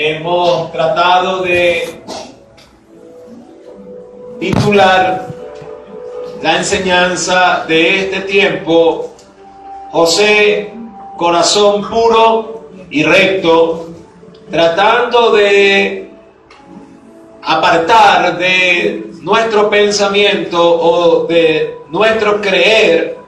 hemos tratado de titular la enseñanza de este tiempo: José, corazón puro y recto, tratando de apartar de nuestro pensamiento o de nuestro creer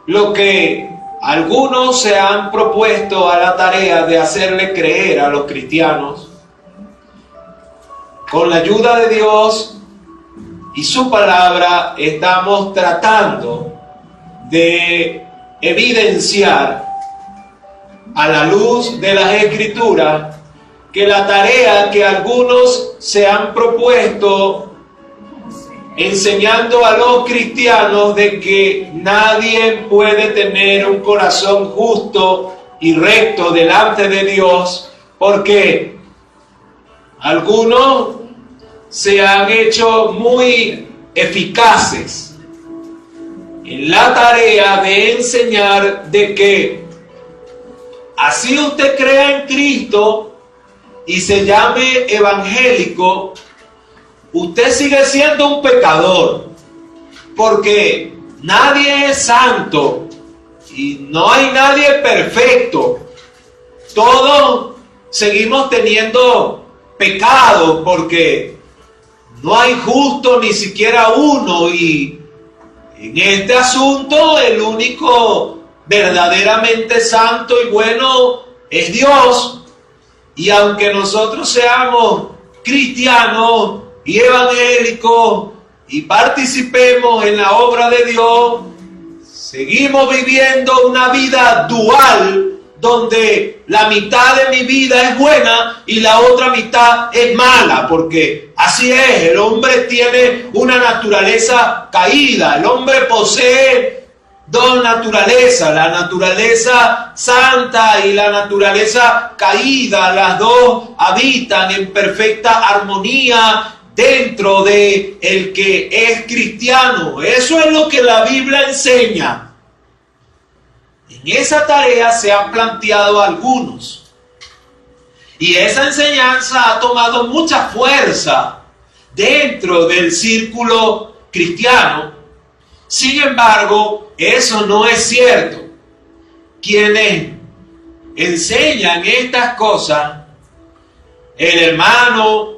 lo que algunos se han propuesto a la tarea de hacerle creer a los cristianos. Con la ayuda de Dios y su palabra estamos tratando de evidenciar a la luz de las Escrituras que la tarea que algunos se han propuesto enseñando a los cristianos de que nadie puede tener un corazón justo y recto delante de Dios, porque algunos se han hecho muy eficaces en la tarea de enseñar de que así usted crea en Cristo y se llame evangélico, usted sigue siendo un pecador, porque nadie es santo y no hay nadie perfecto. Todos seguimos teniendo pecado, porque no hay justo ni siquiera uno, y en este asunto el único verdaderamente santo y bueno es Dios. Y aunque nosotros seamos cristianos y evangélicos y participemos en la obra de Dios, seguimos viviendo una vida dual, donde la mitad de mi vida es buena y la otra mitad es mala, porque así es, el hombre tiene una naturaleza caída, el hombre posee dos naturalezas, la naturaleza santa y la naturaleza caída. Las dos habitan en perfecta armonía dentro de el que es cristiano. Eso es lo que la Biblia enseña. En esa tarea se han planteado algunos, y esa enseñanza ha tomado mucha fuerza dentro del círculo cristiano. Sin embargo, eso no es cierto. Quienes enseñan estas cosas, el hermano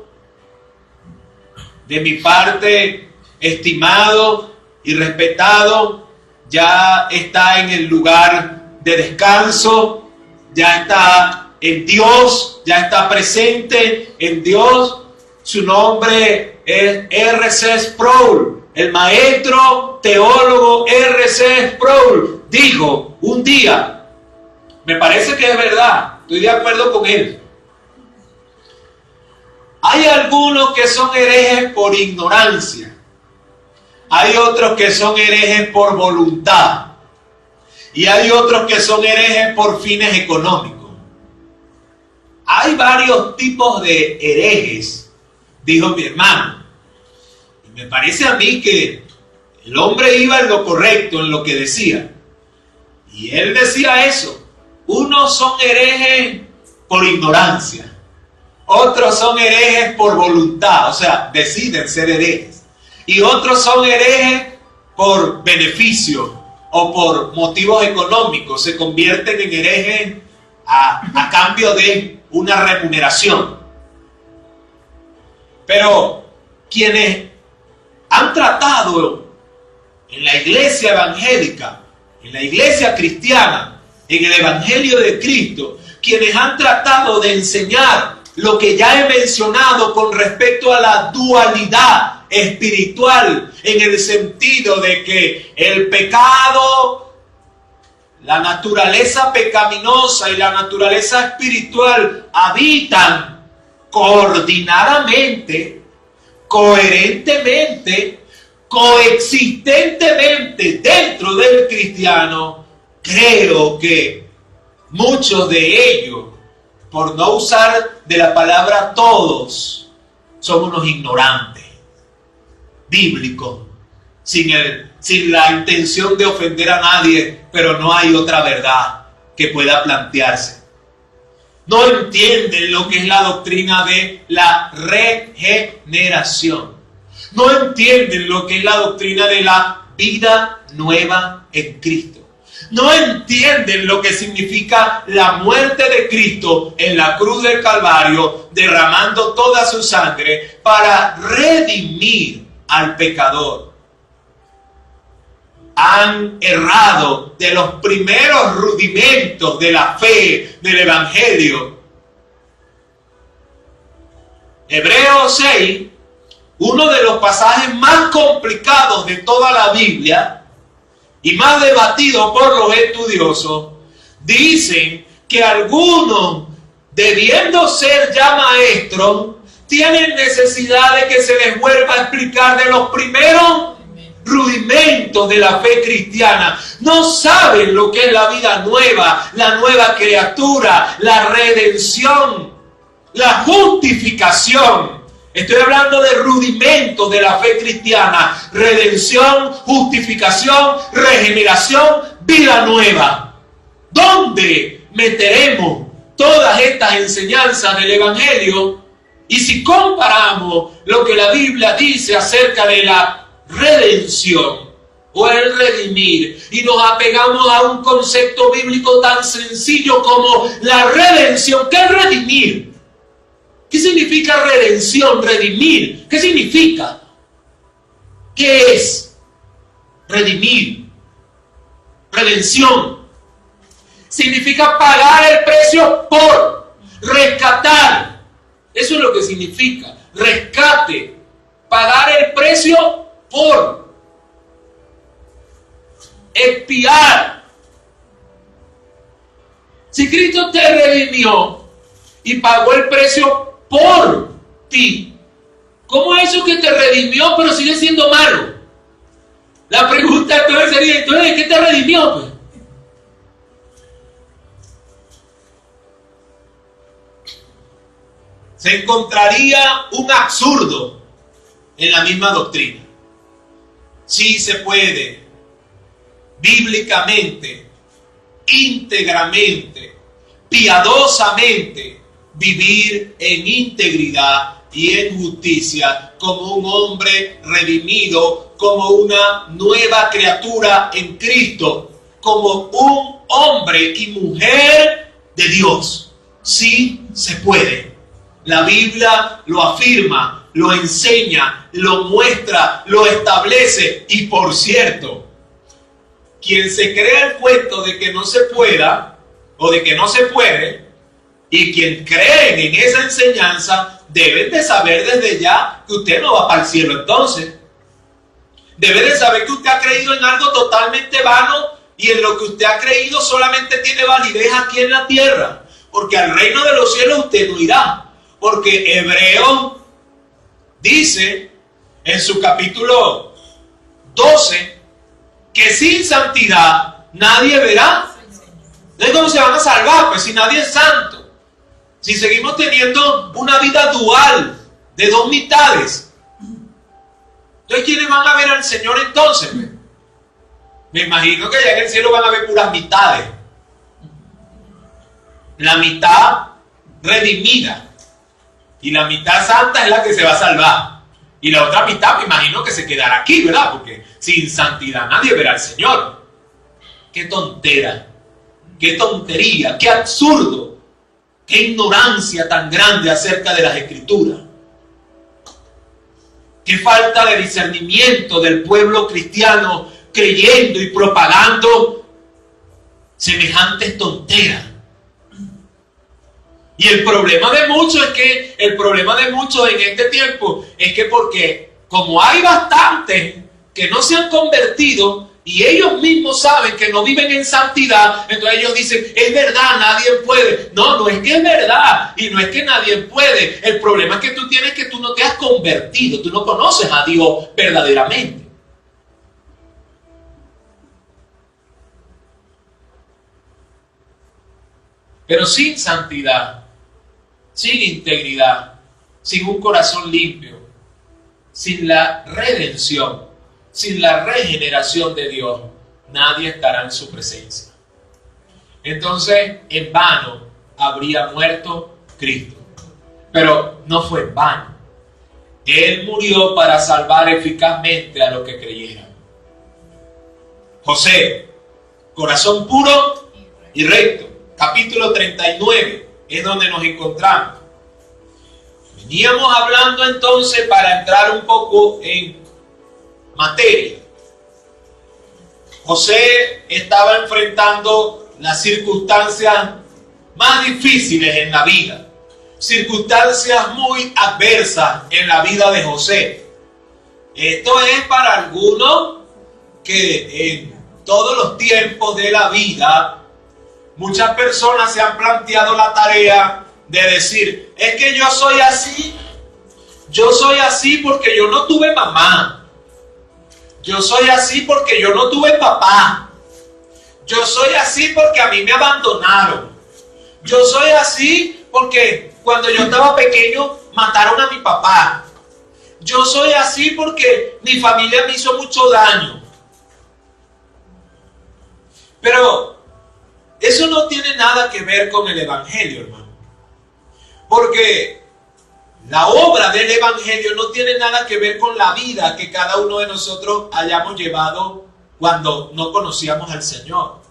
de mi parte, estimado y respetado, ya está en el lugar de descanso, ya está en Dios, ya está presente en Dios. Su nombre es R.C. Sproul. El maestro teólogo R.C. Sproul dijo un día, me parece que es verdad, estoy de acuerdo con él: hay algunos que son herejes por ignorancia, hay otros que son herejes por voluntad, y hay otros que son herejes por fines económicos. Hay varios tipos de herejes, dijo mi hermano. Me parece a mí que el hombre iba en lo correcto, en lo que decía. Y él decía eso. Unos son herejes por ignorancia. Otros son herejes por voluntad. O sea, deciden ser herejes. Y otros son herejes por beneficio o por motivos económicos. Se convierten en herejes a cambio de una remuneración. Pero quienes han tratado en la iglesia evangélica, en la iglesia cristiana, en el evangelio de Cristo, quienes han tratado de enseñar lo que ya he mencionado con respecto a la dualidad espiritual, en el sentido de que el pecado, la naturaleza pecaminosa y la naturaleza espiritual habitan coordinadamente, coherentemente, coexistentemente dentro del cristiano. Creo que muchos de ellos, por no usar de la palabra todos, son unos ignorantes bíblicos, sin la intención de ofender a nadie, pero no hay otra verdad que pueda plantearse. no entienden lo que es la doctrina de la regeneración. No entienden lo que es la doctrina de la vida nueva en Cristo. No entienden lo que significa la muerte de Cristo en la cruz del Calvario, derramando toda su sangre para redimir al pecador. Han errado de los primeros rudimentos de la fe del Evangelio. Hebreos 6, uno de los pasajes más complicados de toda la Biblia y más debatido por los estudiosos, dicen que algunos, debiendo ser ya maestros, tienen necesidad de que se les vuelva a explicar de los primeros rudimentos de la fe cristiana. No saben lo que es la vida nueva, la nueva criatura, la redención, la justificación. Estoy hablando de rudimentos de la fe cristiana: redención, justificación, regeneración, vida nueva. ¿Dónde meteremos todas estas enseñanzas del Evangelio? Y si comparamos lo que la Biblia dice acerca de la redención o el redimir, y nos apegamos a un concepto bíblico tan sencillo como la redención. ¿Qué es redimir? ¿Qué significa redención, redimir? ¿Qué significa? ¿Qué es redimir? Redención significa pagar el precio por, rescatar. Eso es lo que significa rescate, pagar el precio por, expiar. Si Cristo te redimió y pagó el precio por ti, ¿cómo es eso que te redimió pero sigue siendo malo? La pregunta entonces sería: ¿entonces qué te redimió? Pues? Se encontraría un absurdo en la misma doctrina. Sí se puede, bíblicamente, íntegramente, piadosamente, vivir en integridad y en justicia como un hombre redimido, como una nueva criatura en Cristo, como un hombre y mujer de Dios. Sí se puede. La Biblia lo afirma, lo enseña, lo muestra, lo establece. Y por cierto, quien se cree el cuento de que no se pueda o de que no se puede, y quien cree en esa enseñanza, deben de saber desde ya que usted no va para el cielo entonces. Debe de saber que usted ha creído en algo totalmente vano, y en lo que usted ha creído solamente tiene validez aquí en la tierra, porque al reino de los cielos usted no irá. Porque Hebreos dice en su capítulo 12 que sin santidad nadie verá. ¿De cómo se van a salvar? Pues si nadie es santo. Si seguimos teniendo una vida dual de dos mitades, entonces ¿quiénes van a ver al Señor entonces? Me imagino que allá en el cielo van a ver puras mitades. La mitad redimida y la mitad santa es la que se va a salvar, y la otra mitad me imagino que se quedará aquí, ¿verdad? Porque sin santidad nadie verá al Señor. ¡Qué tontera! ¡Qué tontería! ¡Qué absurdo! ¡Qué ignorancia tan grande acerca de las Escrituras! ¡Qué falta de discernimiento del pueblo cristiano creyendo y propagando semejantes tonteras! Y el problema de muchos en este tiempo es que, porque como hay bastantes que no se han convertido y ellos mismos saben que no viven en santidad, entonces ellos dicen: es verdad, nadie puede. No, no es que es verdad y no es que nadie puede. El problema es que tú tienes que tú no te has convertido, tú no conoces a Dios verdaderamente. Pero sin santidad, sin integridad, sin un corazón limpio, sin la redención, sin la regeneración de Dios, nadie estará en su presencia. Entonces, en vano habría muerto Cristo. Pero no fue en vano. Él murió para salvar eficazmente a los que creyeran. José, corazón puro y recto. Capítulo 39 es donde nos encontramos. Veníamos hablando entonces, para entrar un poco en materia. José estaba enfrentando las circunstancias más difíciles en la vida. Circunstancias muy adversas en la vida de José. Esto es para algunos que en todos los tiempos de la vida, muchas personas se han planteado la tarea de decir, es que yo soy así porque yo no tuve mamá. Yo soy así porque yo no tuve papá. Yo soy así porque a mí me abandonaron. Yo soy así porque cuando yo estaba pequeño mataron a mi papá. Yo soy así porque mi familia me hizo mucho daño. Pero eso no tiene nada que ver con el Evangelio, hermano. Porque la obra del Evangelio no tiene nada que ver con la vida que cada uno de nosotros hayamos llevado cuando no conocíamos al Señor.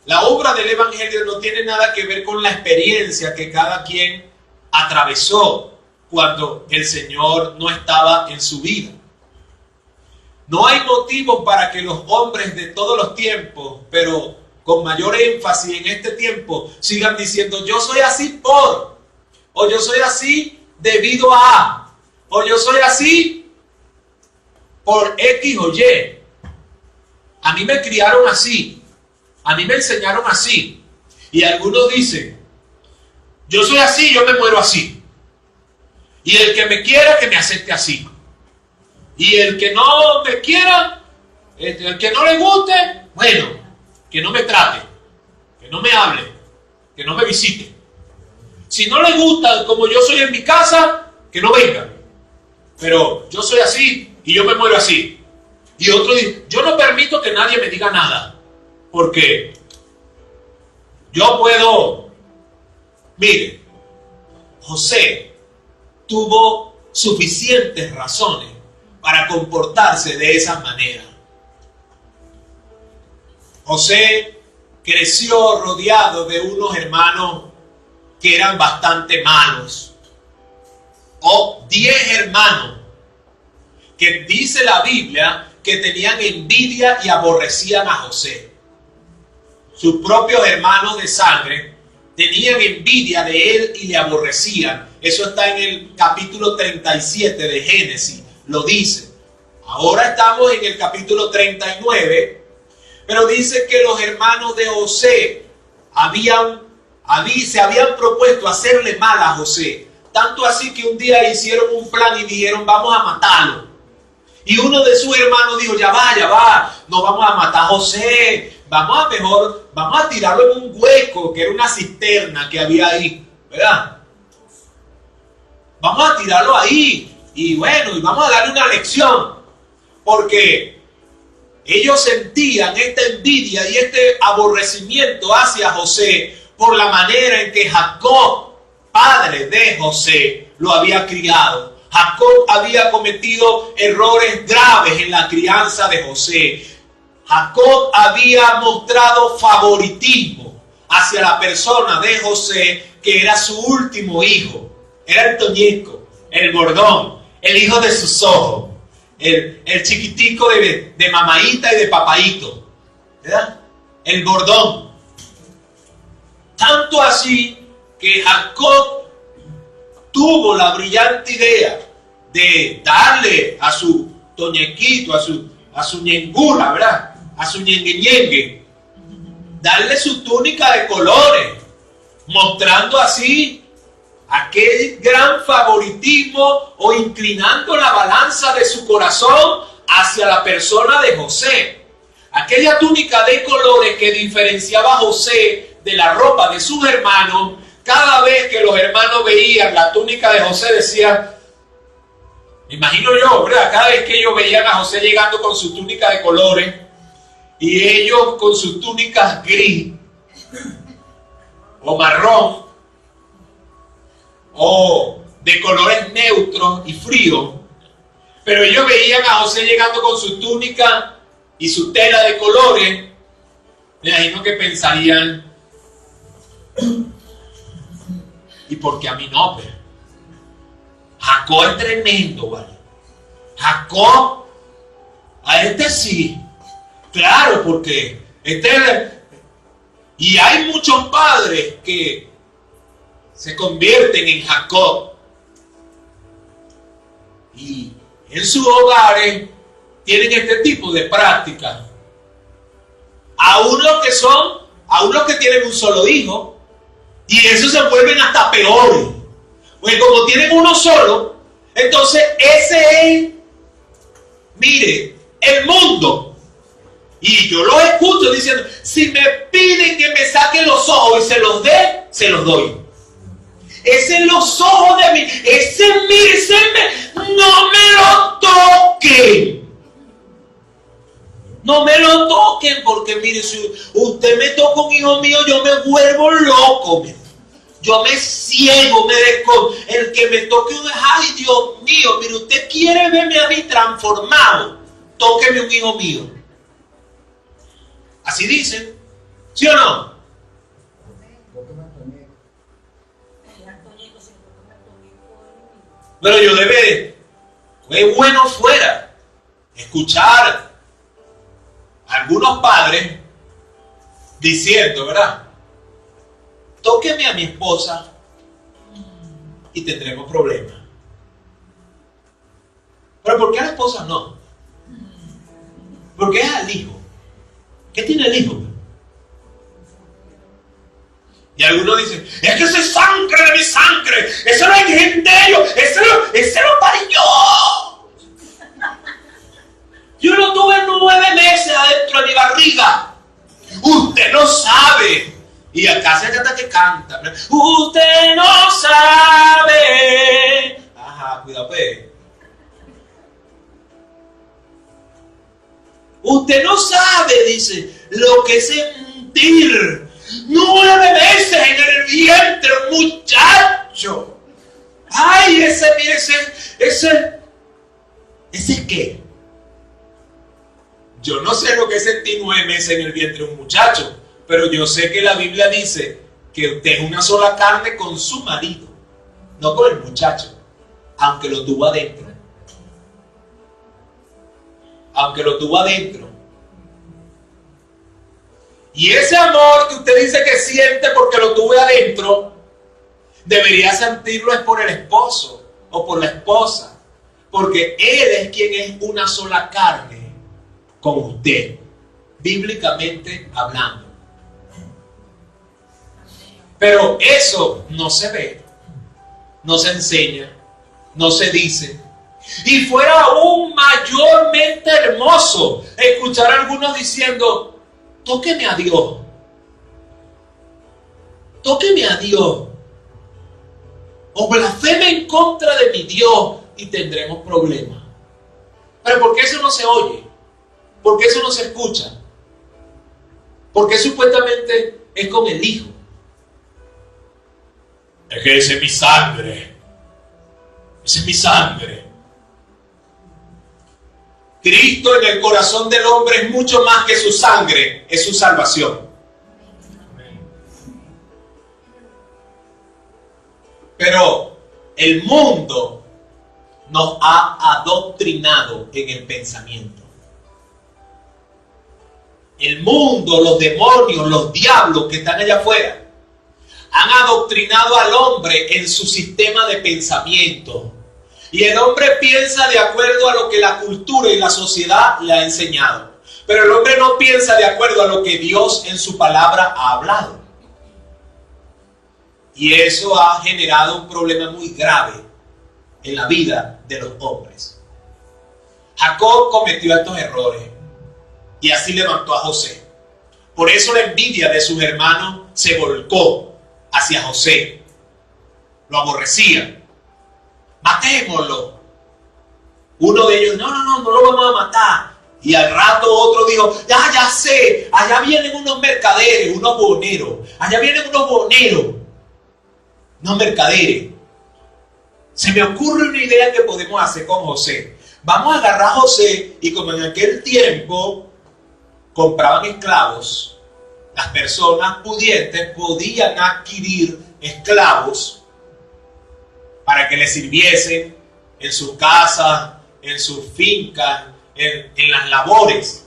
La obra del Evangelio no tiene nada que ver con la experiencia que cada quien atravesó cuando el Señor no estaba en su vida. No hay motivo para que los hombres de todos los tiempos, pero con mayor énfasis en este tiempo, sigan diciendo, yo soy así o yo soy así debido a, o yo soy así por X o Y. A mí me criaron así, a mí me enseñaron así. Y algunos dicen, yo soy así, yo me muero así. Y el que me quiera, que me acepte así. Y el que no me quiera, el que no le guste, bueno, que no me trate, que no me hable, que no me visite. Si no le gusta como yo soy en mi casa, que no venga. Pero yo soy así y yo me muero así. Y otro dice, yo no permito que nadie me diga nada, porque yo puedo. Mire, José tuvo suficientes razones para comportarse de esa manera. José creció rodeado de unos hermanos que eran bastante malos. O 10 hermanos que dice la Biblia que tenían envidia y aborrecían a José. Sus propios hermanos de sangre tenían envidia de él y le aborrecían. Eso está en el capítulo 37 de Génesis. Lo dice. Ahora estamos en el capítulo 39, pero dice que los hermanos de José se habían propuesto hacerle mal a José. Tanto así que un día hicieron un plan y dijeron, vamos a matarlo. Y uno de sus hermanos dijo, ya va, no vamos a matar a José, vamos a tirarlo en un hueco, que era una cisterna que había ahí, ¿verdad? Vamos a tirarlo ahí. Y bueno, y vamos a darle una lección, porque ellos sentían esta envidia y este aborrecimiento hacia José por la manera en que Jacob, padre de José, lo había criado. Jacob había cometido errores graves en la crianza de José. Jacob había mostrado favoritismo hacia la persona de José, que era su último hijo. Era el toñeco, el bordón, el hijo de sus ojos, el chiquitico de mamaíta y de papaíto, ¿verdad? El bordón. Tanto así que Jacob tuvo la brillante idea de darle a su toñequito, a su ñengula, ¿verdad? A su ñengue, darle su túnica de colores, mostrando así aquel gran favoritismo o inclinando la balanza de su corazón hacia la persona de José. Aquella túnica de colores que diferenciaba a José de la ropa de sus hermanos. Cada vez que los hermanos veían la túnica de José, decían, me imagino yo, ¿verdad? Cada vez que ellos veían a José llegando con su túnica de colores y ellos con sus túnicas gris, o marrón, o de colores neutros y fríos, pero ellos veían a José llegando con su túnica y su tela de colores. Me imagino que pensarían, ¿y por qué a mí no? Pero Jacob es tremendo, ¿vale? Jacob, a este sí, claro, porque y hay muchos padres que se convierten en Jacob y en sus hogares tienen este tipo de prácticas. Aún los que tienen un solo hijo, y esos se vuelven hasta peores, porque como tienen uno solo, entonces ese es, mire, el mundo. Y yo los escucho diciendo, si me piden que me saquen los ojos y se los dé, se los doy. Ese es los ojos de mí. No me lo toquen. No me lo toquen, porque mire, si usted me toca un hijo mío, yo me vuelvo loco. Yo me ciego, el que me toque un, ay Dios mío, mire, usted quiere verme a mí transformado, tóqueme un hijo mío. Así dicen, ¿sí o no? Pero yo es bueno fuera escuchar a algunos padres diciendo, ¿verdad? Tóqueme a mi esposa y tendremos problemas. Pero ¿por qué a la esposa no? ¿Por qué es al hijo? ¿Qué tiene el hijo? Y algunos dicen, es que ese es sangre de mi sangre, ese no es genterio, ese lo parí yo. Yo lo tuve 9 meses adentro de mi barriga. Usted no sabe. Y acá se canta que canta. Usted no sabe. Ajá, cuidado pues. Usted no sabe, dice, lo que es sentir 9 meses en el vientre, muchacho. Ay, ese ¿qué? Yo no sé lo que es sentir 9 meses en el vientre de un muchacho, pero yo sé que la Biblia dice que usted es una sola carne con su marido, no con el muchacho, aunque lo tuvo adentro. Aunque lo tuvo adentro. Y ese amor que usted dice que siente porque lo tuve adentro, debería sentirlo es por el esposo o por la esposa, porque él es quien es una sola carne con usted, bíblicamente hablando. Pero eso no se ve, no se enseña, no se dice. Y fuera aún mayormente hermoso escuchar a algunos diciendo, tóqueme a Dios. Tóqueme a Dios. O blasfeme en contra de mi Dios y tendremos problemas. Pero ¿por qué eso no se oye? ¿Por qué eso no se escucha? Porque supuestamente es con el Hijo. Es que esa es mi sangre. Esa es mi sangre. Cristo en el corazón del hombre es mucho más que su sangre, es su salvación. Pero el mundo nos ha adoctrinado en el pensamiento. El mundo, los demonios, los diablos que están allá afuera, han adoctrinado al hombre en su sistema de pensamiento. Y el hombre piensa de acuerdo a lo que la cultura y la sociedad le ha enseñado. Pero el hombre no piensa de acuerdo a lo que Dios en su palabra ha hablado. Y eso ha generado un problema muy grave en la vida de los hombres. Jacob cometió estos errores y así levantó a José. Por eso la envidia de sus hermanos se volcó hacia José. Lo aborrecían. Matémoslo. Uno de ellos, no lo vamos a matar. Y al rato otro dijo, ya sé, allá vienen unos mercaderes, unos boneros. Allá vienen unos boneros, unos mercaderes. Se me ocurre una idea que podemos hacer con José. Vamos a agarrar a José y como en aquel tiempo compraban esclavos, las personas pudientes podían adquirir esclavos para que les sirviesen en sus casas, en sus fincas, en las labores.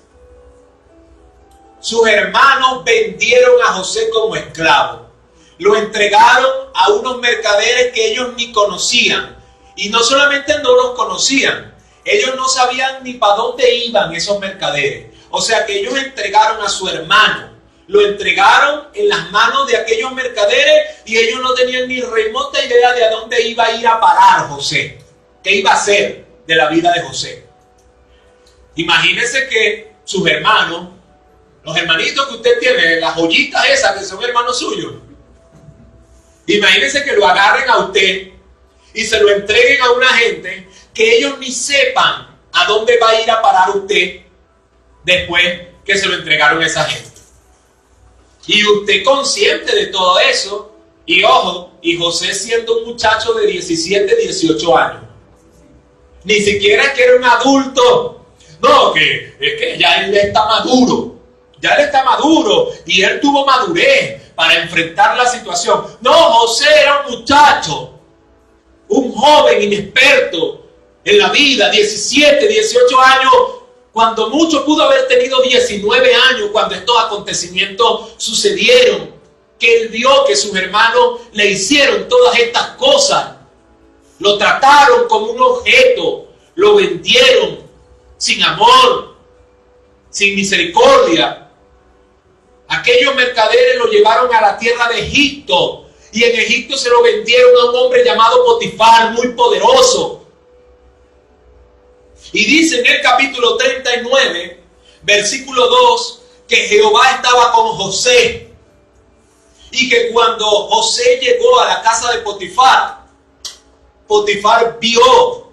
Sus hermanos vendieron a José como esclavo. Lo entregaron a unos mercaderes que ellos ni conocían. Y no solamente no los conocían, ellos no sabían ni para dónde iban esos mercaderes. O sea que ellos entregaron a su hermano. Lo entregaron en las manos de aquellos mercaderes y ellos no tenían ni remota idea de a dónde iba a ir a parar José. ¿Qué iba a hacer de la vida de José? Imagínense que sus hermanos, los hermanitos que usted tiene, las joyitas esas que son hermanos suyos, imagínense que lo agarren a usted y se lo entreguen a una gente que ellos ni sepan a dónde va a ir a parar usted después que se lo entregaron a esa gente. Y usted consciente de todo eso, y ojo, y José siendo un muchacho de 17, 18 años. Ni siquiera es que era un adulto. No, que es que ya él está maduro. Ya él está maduro y él tuvo madurez para enfrentar la situación. No, José era un muchacho, un joven inexperto en la vida, 17, 18 años, cuando mucho pudo haber tenido 19 años cuando estos acontecimientos sucedieron, que él vio que sus hermanos le hicieron todas estas cosas. Lo trataron como un objeto, lo vendieron sin amor, sin misericordia. Aquellos mercaderes lo llevaron a la tierra de Egipto y en Egipto se lo vendieron a un hombre llamado Potifar, muy poderoso. Y dice en el capítulo 39, versículo 2, que Jehová estaba con José y que cuando José llegó a la casa de Potifar, Potifar vio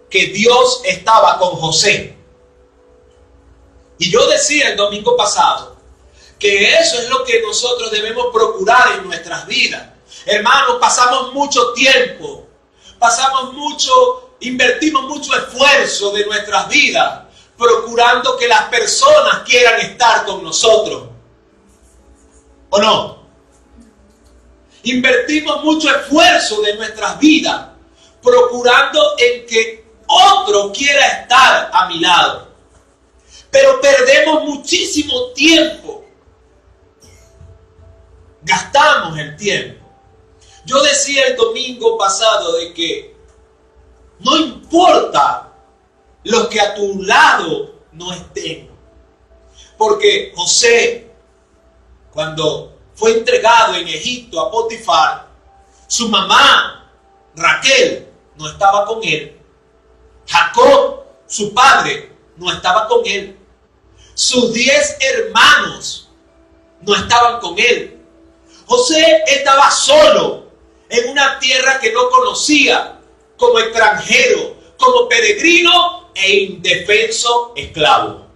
que Dios estaba con José. Y yo decía el domingo pasado que eso es lo que nosotros debemos procurar en nuestras vidas. Hermanos, pasamos mucho tiempo, invertimos mucho esfuerzo de nuestras vidas procurando que las personas quieran estar con nosotros. ¿O no? Invertimos mucho esfuerzo de nuestras vidas procurando en que otro quiera estar a mi lado. Pero perdemos muchísimo tiempo. Gastamos el tiempo. Yo decía el domingo pasado de que no importa los que a tu lado no estén. Porque José, cuando fue entregado en Egipto a Potifar, su mamá, Raquel, no estaba con él. Jacob, su padre, no estaba con él. Sus 10 hermanos no estaban con él. José estaba solo en una tierra que no conocía, como extranjero, como peregrino e indefenso esclavo.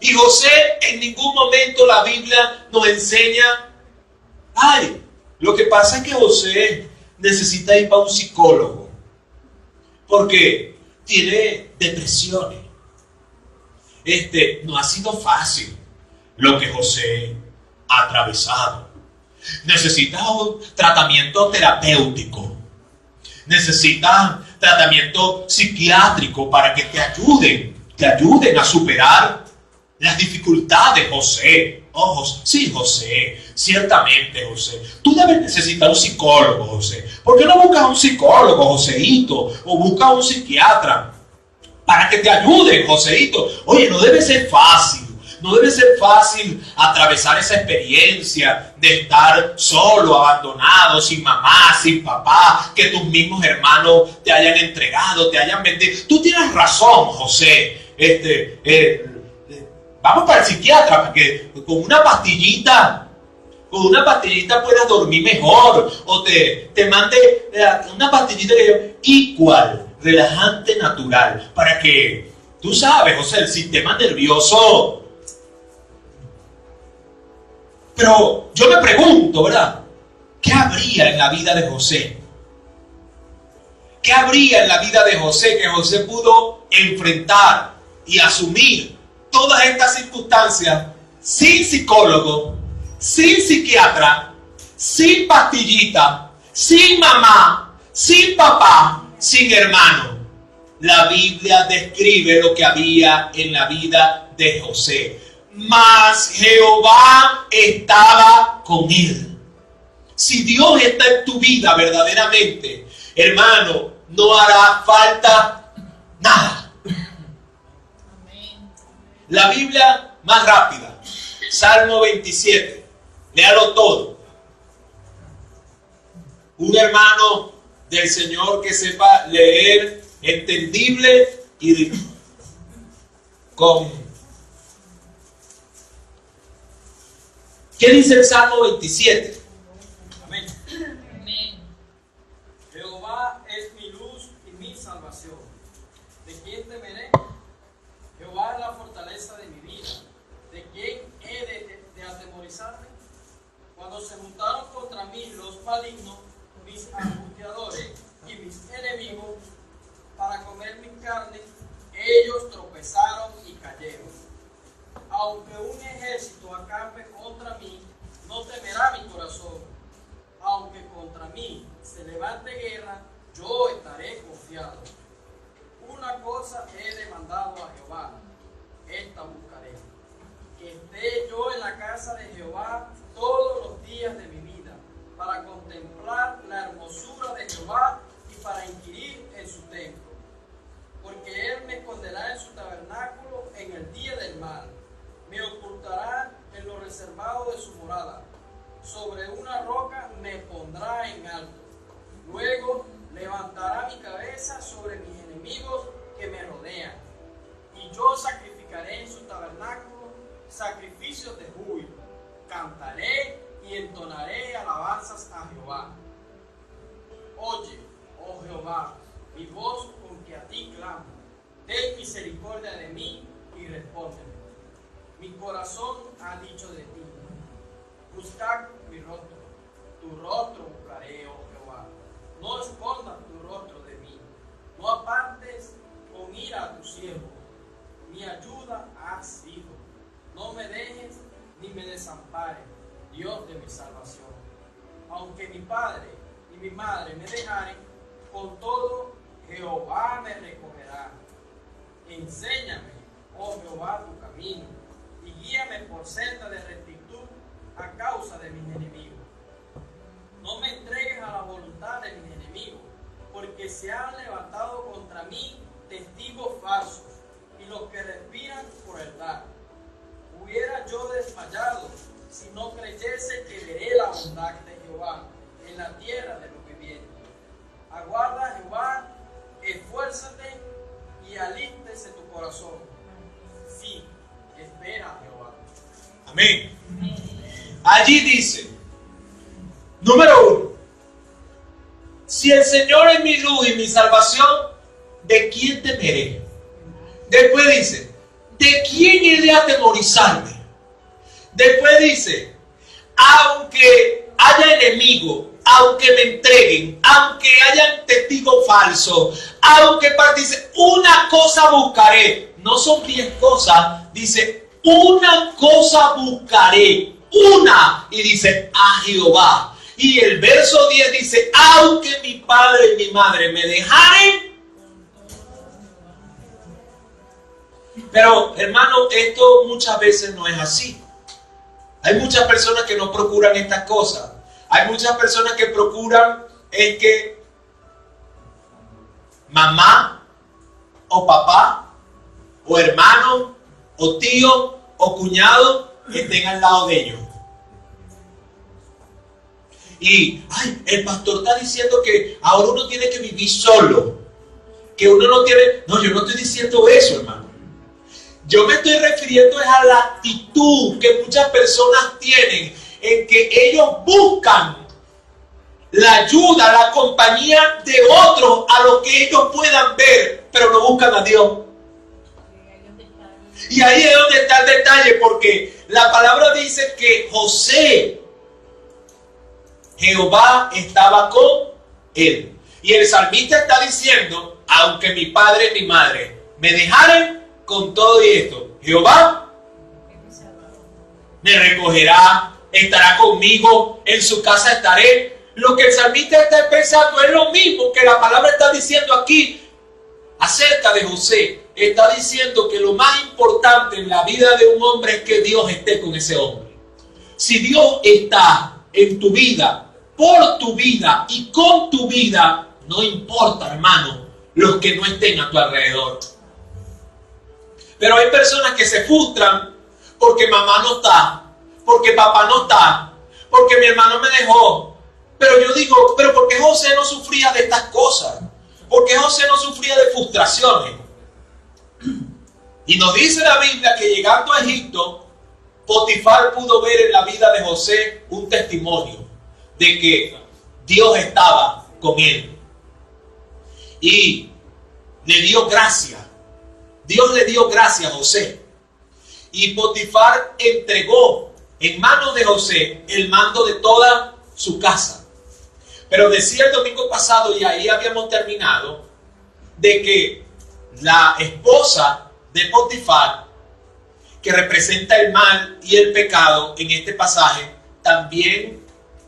Y José en ningún momento la Biblia nos enseña, lo que pasa es que José necesita ir para un psicólogo porque tiene depresiones. No ha sido fácil lo que José ha atravesado. Necesita un tratamiento terapéutico. Necesita tratamiento psiquiátrico para que te ayuden a superar las dificultades, José. Sí, José, ciertamente, José. Tú debes necesitar un psicólogo, José. ¿Por qué no buscas un psicólogo, Joséito? O buscas un psiquiatra para que te ayuden, Joséito. Oye, no debe ser fácil. No debe ser fácil atravesar esa experiencia de estar solo, abandonado, sin mamá, sin papá, que tus mismos hermanos te hayan entregado, te hayan vendido. Tú tienes razón, José. Vamos para el psiquiatra para que con una pastillita puedas dormir mejor. O te mande una pastillita que Equal, relajante natural para que, tú sabes, o sea, el sistema nervioso. Pero yo me pregunto, ¿verdad? ¿Qué habría en la vida de José? ¿Qué habría en la vida de José que José pudo enfrentar y asumir todas estas circunstancias sin psicólogo, sin psiquiatra, sin pastillita, sin mamá, sin papá, sin hermano? La Biblia describe lo que había en la vida de José. Mas Jehová estaba con él. Si Dios está en tu vida verdaderamente, hermano, no hará falta nada. La Biblia más rápida, Salmo 27, léalo todo. Un hermano del Señor que sepa leer entendible y con... ¿Qué dice el Salmo 27? Amén. Amén. Jehová es mi luz y mi salvación. ¿De quién temeré? Jehová es la fortaleza de mi vida. ¿De quién he de atemorizarme? Cuando se juntaron contra mí los malignos, mis angustiadores y mis enemigos, para comer mi carne, ellos tropezaron y cayeron. Aunque un ejército acampe contra mí, no temerá mi corazón. Aunque contra mí se levante guerra, yo estaré confiado. Una cosa he demandado a Jehová, esta buscaré: que esté yo en la casa de Jehová todos los días de mi vida, para contemplar la hermosura de Jehová y para inquirir en su templo. Porque él me esconderá en su tabernáculo en el día del mal. Me ocultará en lo reservado de su morada. Sobre una roca me pondrá en alto. Luego levantará mi cabeza sobre mis enemigos que me rodean. Y yo sacrificaré en su tabernáculo sacrificios de júbilo. Cantaré y entonaré alabanzas a Jehová. Oye, oh Jehová, mi voz con que a ti clamo. Ten misericordia de mí y respóndeme. Mi corazón ha dicho de ti: buscad mi rostro, tu rostro buscaré, oh Jehová. No escondas tu rostro de mí, no apartes con ira a tu siervo. Mi ayuda has sido, no me dejes ni me desampares, Dios de mi salvación. Aunque mi padre y mi madre me dejaren, con todo Jehová me recogerá. Enséñame, oh Jehová, tu camino, y guíame por senda de rectitud a causa de mis enemigos. No me entregues a la voluntad de mis enemigos, porque se han levantado contra mí testigos falsos, y los que respiran crueldad. Hubiera yo desmayado si no creyese que veré la bondad de Jehová en la tierra de los vivientes. Aguarda, Jehová, esfuérzate y alístese tu corazón. Sí, espera a Jehová. Amén. Allí dice, número 1, si el Señor es mi luz y mi salvación, ¿de quién temeré? Después dice, ¿de quién he de atemorizarme? Después dice, aunque haya enemigo, aunque me entreguen, aunque hayan testigos falsos, aunque dice, una cosa buscaré. No son 10 cosas, dice, una cosa buscaré, una, y dice, a Jehová. Y el verso 10 dice, aunque mi padre y mi madre me dejaren. Pero, hermano, esto muchas veces no es así. Hay muchas personas que no procuran estas cosas. Hay muchas personas que procuran es que mamá o papá o hermano o tío o cuñado estén al lado de ellos. Y, el pastor está diciendo que ahora uno tiene que vivir solo. Que uno no tiene... No, yo no estoy diciendo eso, hermano. Yo me estoy refiriendo a la actitud que muchas personas tienen en que ellos buscan la ayuda, la compañía de otros a lo que ellos puedan ver, pero no buscan a Dios. Y ahí es donde está el detalle, porque la palabra dice que José, Jehová estaba con él. Y el salmista está diciendo, aunque mi padre y mi madre me dejaren con todo y esto, Jehová me recogerá, estará conmigo, en su casa estaré. Lo que el salmista está pensando es lo mismo que la palabra está diciendo aquí acerca de José. Está diciendo que lo más importante en la vida de un hombre es que Dios esté con ese hombre. Si Dios está en tu vida, por tu vida y con tu vida, no importa, hermano, los que no estén a tu alrededor. Pero hay personas que se frustran porque mamá no está, porque papá no está, porque mi hermano me dejó. Pero yo digo, pero ¿por qué José no sufría de estas cosas? ¿Por qué José no sufría de frustraciones? Y nos dice la Biblia que llegando a Egipto, Potifar pudo ver en la vida de José un testimonio de que Dios estaba con él. Y le dio gracia. Dios le dio gracia a José. Y Potifar entregó en manos de José el mando de toda su casa. Pero decía el domingo pasado, y ahí habíamos terminado, de que la esposa de Potifar, que representa el mal y el pecado en este pasaje, también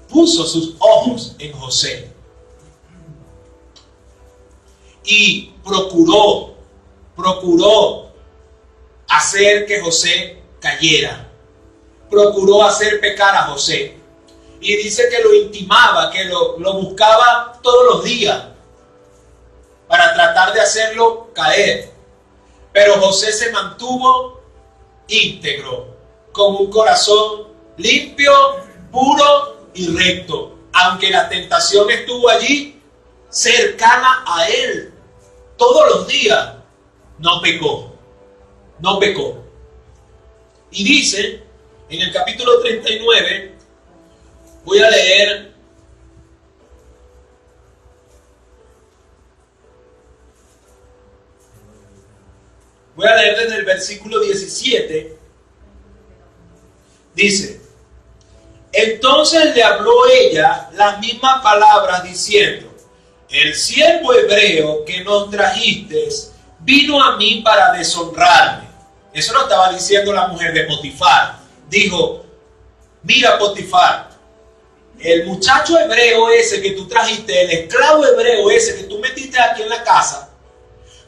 puso sus ojos en José. Y procuró hacer que José cayera. Procuró hacer pecar a José. Y dice que lo intimaba, que lo buscaba todos los días para tratar de hacerlo caer. Pero José se mantuvo íntegro, con un corazón limpio, puro y recto. Aunque la tentación estuvo allí, cercana a él, todos los días, no pecó. Y dice, en el capítulo 39, voy a leer desde el versículo 17. Dice: entonces le habló ella las mismas palabras diciendo: el siervo hebreo que nos trajiste vino a mí para deshonrarme. Eso lo estaba diciendo la mujer de Potifar. Dijo: mira, Potifar, el muchacho hebreo ese que tú trajiste, el esclavo hebreo ese que tú metiste aquí en la casa,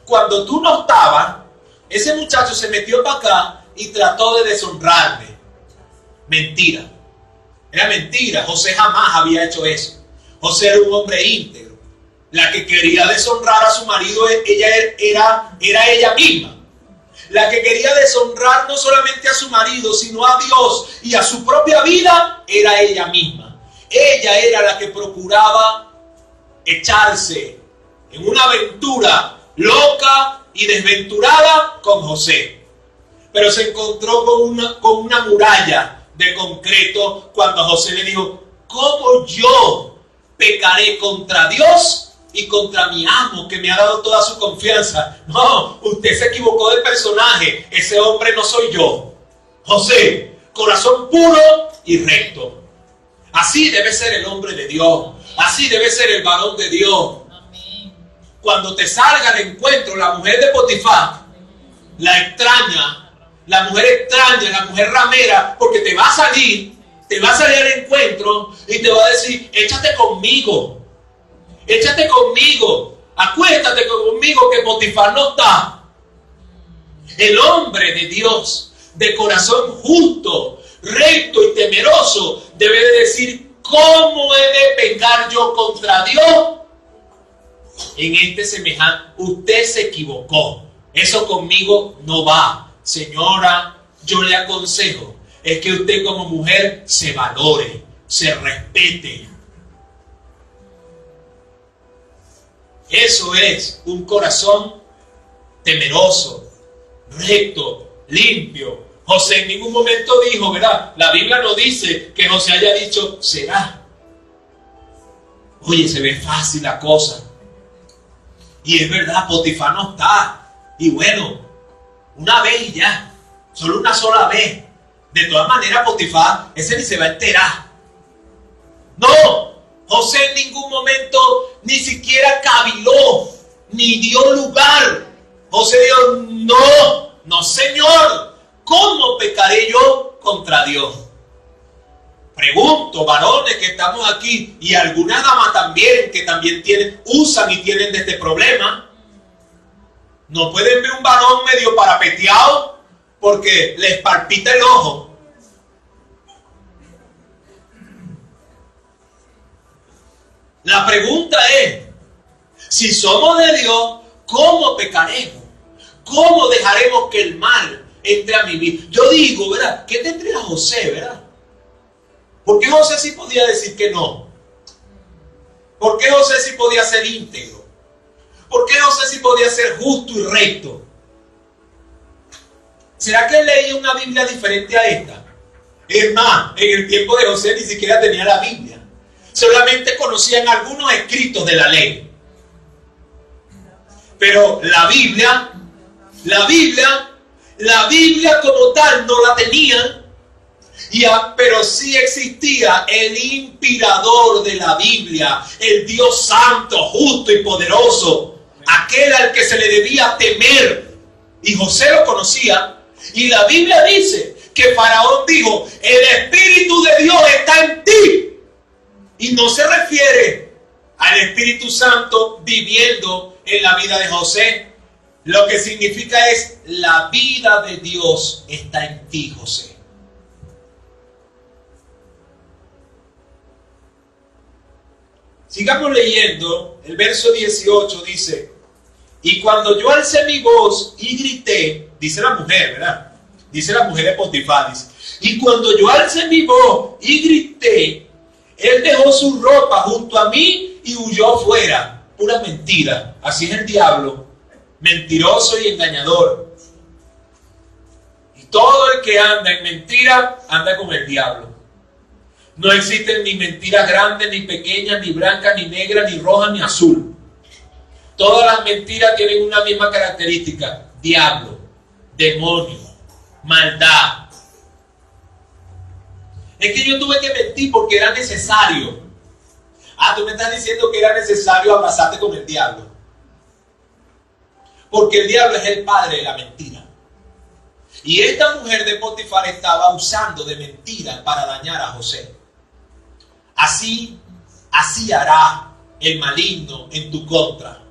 cuando tú no estabas, ese muchacho se metió para acá y trató de deshonrarme. Mentira. Era mentira. José jamás había hecho eso. José era un hombre íntegro. La que quería deshonrar a su marido era ella misma. La que quería deshonrar no solamente a su marido, sino a Dios y a su propia vida, era ella misma. Ella era la que procuraba echarse en una aventura loca y desventurada con José. Pero se encontró con una muralla de concreto cuando José le dijo: ¿cómo yo pecaré contra Dios y contra mi amo que me ha dado toda su confianza? No, usted se equivocó de personaje. Ese hombre no soy yo. José, corazón puro y recto. Así debe ser el hombre de Dios. Así debe ser el varón de Dios. Cuando te salga al encuentro la mujer de Potifar, la extraña, la mujer ramera, porque te va a salir al encuentro y te va a decir: échate conmigo, acuéstate conmigo que Potifar no está. El hombre de Dios, de corazón justo, recto y temeroso, debe de decir: ¿cómo he de pecar yo contra Dios? En este semejante, usted se equivocó. Eso conmigo no va. Señora, yo le aconsejo es que usted como mujer se valore, se respete. Eso es un corazón temeroso, recto, limpio. José en ningún momento dijo, ¿verdad? La Biblia no dice que José haya dicho será. Oye, se ve fácil la cosa. Y es verdad, Potifar no está. Y bueno, una vez y ya. Solo una sola vez. De todas maneras, Potifar, ese ni se va a enterar. No, José en ningún momento ni siquiera caviló, ni dio lugar. José dijo, no Señor, ¿cómo pecaré yo contra Dios? Pregunto, varones que estamos aquí, y algunas damas también, que también usan y tienen de este problema. No pueden ver un varón medio parapeteado porque les palpita el ojo. La pregunta es, si somos de Dios, ¿cómo pecaremos? ¿Cómo dejaremos que el mal entre a mi vida? Yo digo, ¿verdad? ¿Qué tendría José, verdad? ¿Por qué José sí podía decir que no? ¿Por qué José sí podía ser íntegro? ¿Por qué José sí podía ser justo y recto? ¿Será que él leía una Biblia diferente a esta? Es más, en el tiempo de José ni siquiera tenía la Biblia. Solamente conocían algunos escritos de la ley. Pero la Biblia como tal no la tenían. Pero sí existía el inspirador de la Biblia, el Dios santo, justo y poderoso, aquel al que se le debía temer. Y José lo conocía. Y la Biblia dice que Faraón dijo, el Espíritu de Dios está en ti. Y no se refiere al Espíritu Santo viviendo en la vida de José. Lo que significa es, la vida de Dios está en ti, José. Sigamos leyendo. El verso 18 dice, y cuando yo alcé mi voz y grité, dice la mujer, ¿verdad? Dice la mujer de Potifar, dice, y cuando yo alcé mi voz y grité, él dejó su ropa junto a mí y huyó fuera. Pura mentira. Así es el diablo. Mentiroso y engañador. Y todo el que anda en mentira, anda con el diablo. No existen ni mentiras grandes, ni pequeñas, ni blancas, ni negras, ni rojas, ni azul. Todas las mentiras tienen una misma característica. Diablo, demonio, maldad. Es que yo tuve que mentir porque era necesario. Tú me estás diciendo que era necesario abrazarte con el diablo. Porque el diablo es el padre de la mentira. Y esta mujer de Potifar estaba usando de mentiras para dañar a José. Así hará el maligno en tu contra.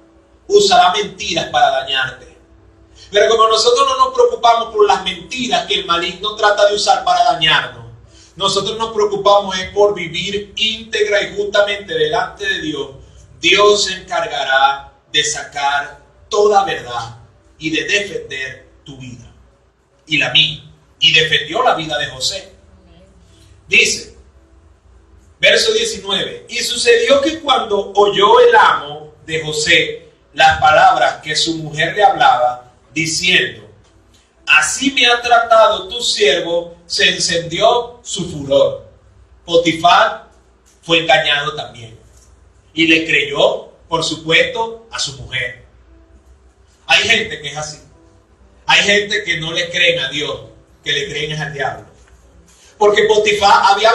Usará mentiras para dañarte. Pero como nosotros no nos preocupamos por las mentiras que el maligno trata de usar para dañarnos, nosotros nos preocupamos es por vivir íntegra y justamente delante de Dios. Dios se encargará de sacar toda verdad y de defender tu vida y la mía. Y defendió la vida de José. Dice, verso 19, y sucedió que cuando oyó el amo de José las palabras que su mujer le hablaba, diciendo, así me ha tratado tu siervo, se encendió su furor. Potifar fue engañado también. Y le creyó, por supuesto, a su mujer. Hay gente que es así. Hay gente que no le creen a Dios, que le creen al diablo. Porque Potifar no había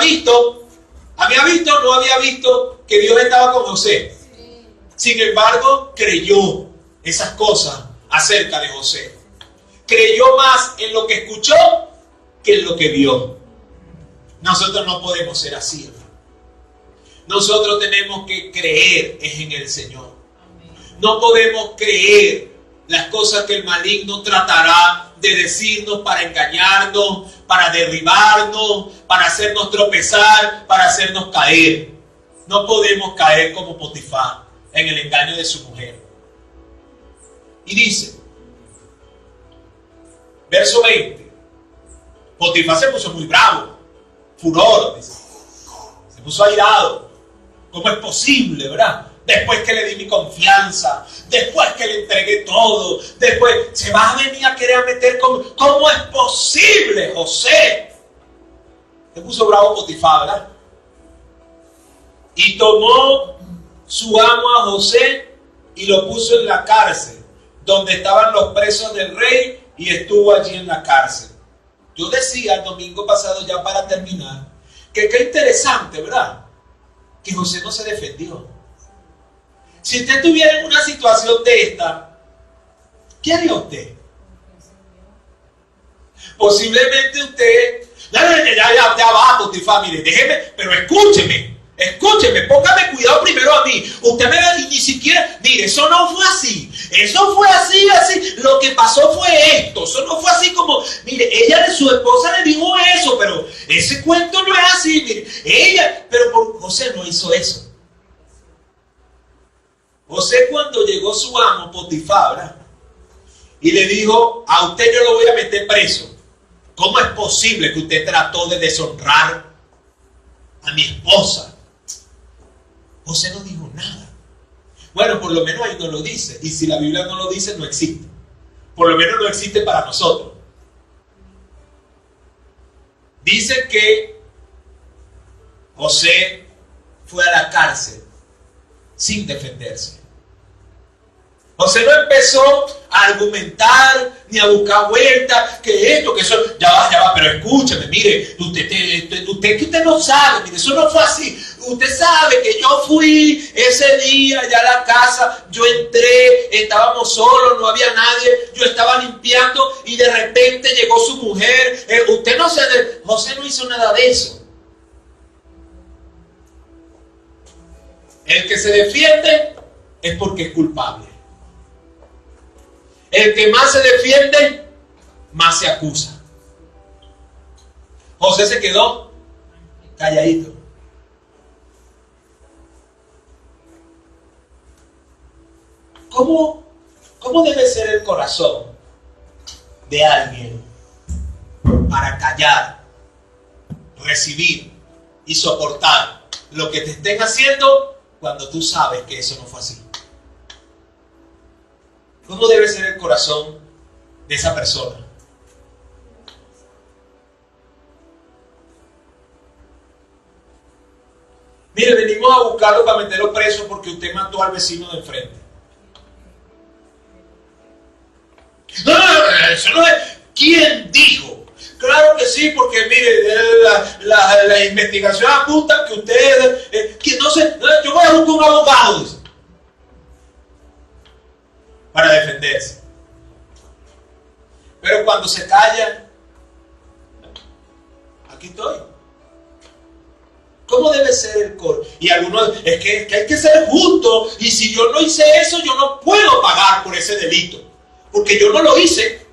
visto que Dios estaba con José. Sin embargo, creyó esas cosas acerca de José. Creyó más en lo que escuchó que en lo que vio. Nosotros no podemos ser así, hermano. Nosotros tenemos que creer en el Señor. No podemos creer las cosas que el maligno tratará de decirnos para engañarnos, para derribarnos, para hacernos tropezar, para hacernos caer. No podemos caer como Potifar en el engaño de su mujer. Y dice, verso 20, Potifar se puso muy bravo, furor, dice. Se puso airado. ¿Cómo es posible, verdad? Después que le di mi confianza, después que le entregué todo, después se va a venir a querer meter con... ¿Cómo es posible, José? Se puso bravo Potifar, ¿verdad? Y tomó su amo a José y lo puso en la cárcel, donde estaban los presos del rey, y estuvo allí en la cárcel. Yo decía el domingo pasado, ya para terminar, que qué interesante, ¿verdad? Que José no se defendió. Si usted estuviera en una situación de esta, ¿qué haría usted? Posiblemente usted, ya va, Potifar, mire, déjeme, pero escúcheme, póngame cuidado primero a mí. Usted me ve y ni siquiera, mire, eso no fue así, eso fue así, lo que pasó fue esto, eso no fue así como, mire, su esposa le dijo eso, pero ese cuento no es así, mire, pero José no hizo eso. José, cuando llegó su amo Potifar, ¿verdad?, y le dijo, a usted yo lo voy a meter preso. ¿Cómo es posible que usted trató de deshonrar a mi esposa? José no dijo nada. Bueno, por lo menos ahí no lo dice. Y si la Biblia no lo dice, no existe. Por lo menos no existe para nosotros. Dice que José fue a la cárcel sin defenderse. José no empezó a argumentar ni a buscar vueltas, que esto, que eso, ya va, pero escúchame, mire, usted no sabe, mire, eso no fue así. Usted sabe que yo fui ese día allá a la casa, yo entré, estábamos solos, no había nadie, yo estaba limpiando y de repente llegó su mujer. José no hizo nada de eso. El que se defiende es porque es culpable. El que más se defiende, más se acusa. José se quedó calladito. ¿Cómo debe ser el corazón de alguien para callar, recibir y soportar lo que te estén haciendo cuando tú sabes que eso no fue así? ¿Cómo debe ser el corazón de esa persona? Mire, venimos a buscarlo para meterlo preso porque usted mató al vecino de enfrente. No, eso no es. ¿Quién dijo? Claro que sí, porque mire, la investigación apunta que usted, que no sé, yo voy a buscar un abogado para defenderse. Pero cuando se calla, aquí estoy. ¿Cómo debe ser el coro? Y algunos, es que hay que ser justo, y si yo no hice eso, yo no puedo pagar por ese delito, porque yo no lo hice.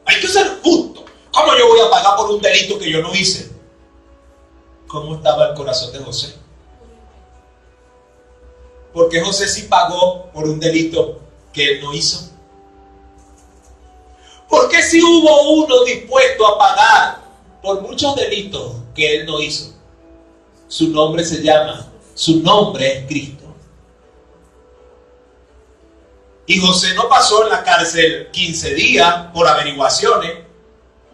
Hay que ser justo. ¿Cómo yo voy a pagar por un delito que yo no hice? ¿Cómo estaba el corazón de José? Porque José sí pagó por un delito que él no hizo. Porque si hubo uno dispuesto a pagar por muchos delitos que él no hizo. Su nombre es Cristo. Y José no pasó en la cárcel 15 días por averiguaciones,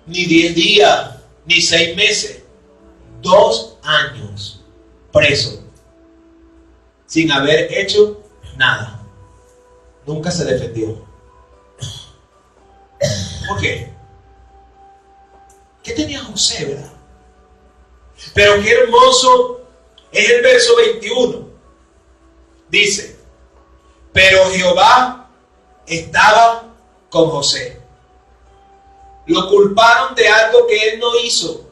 ni 10 días, ni 6 meses, 2 años preso, sin haber hecho nada. Nunca se defendió. ¿Por qué? ¿Qué tenía José, verdad? Pero qué hermoso es el verso 21. Dice, pero Jehová estaba con José. Lo culparon de algo que él no hizo,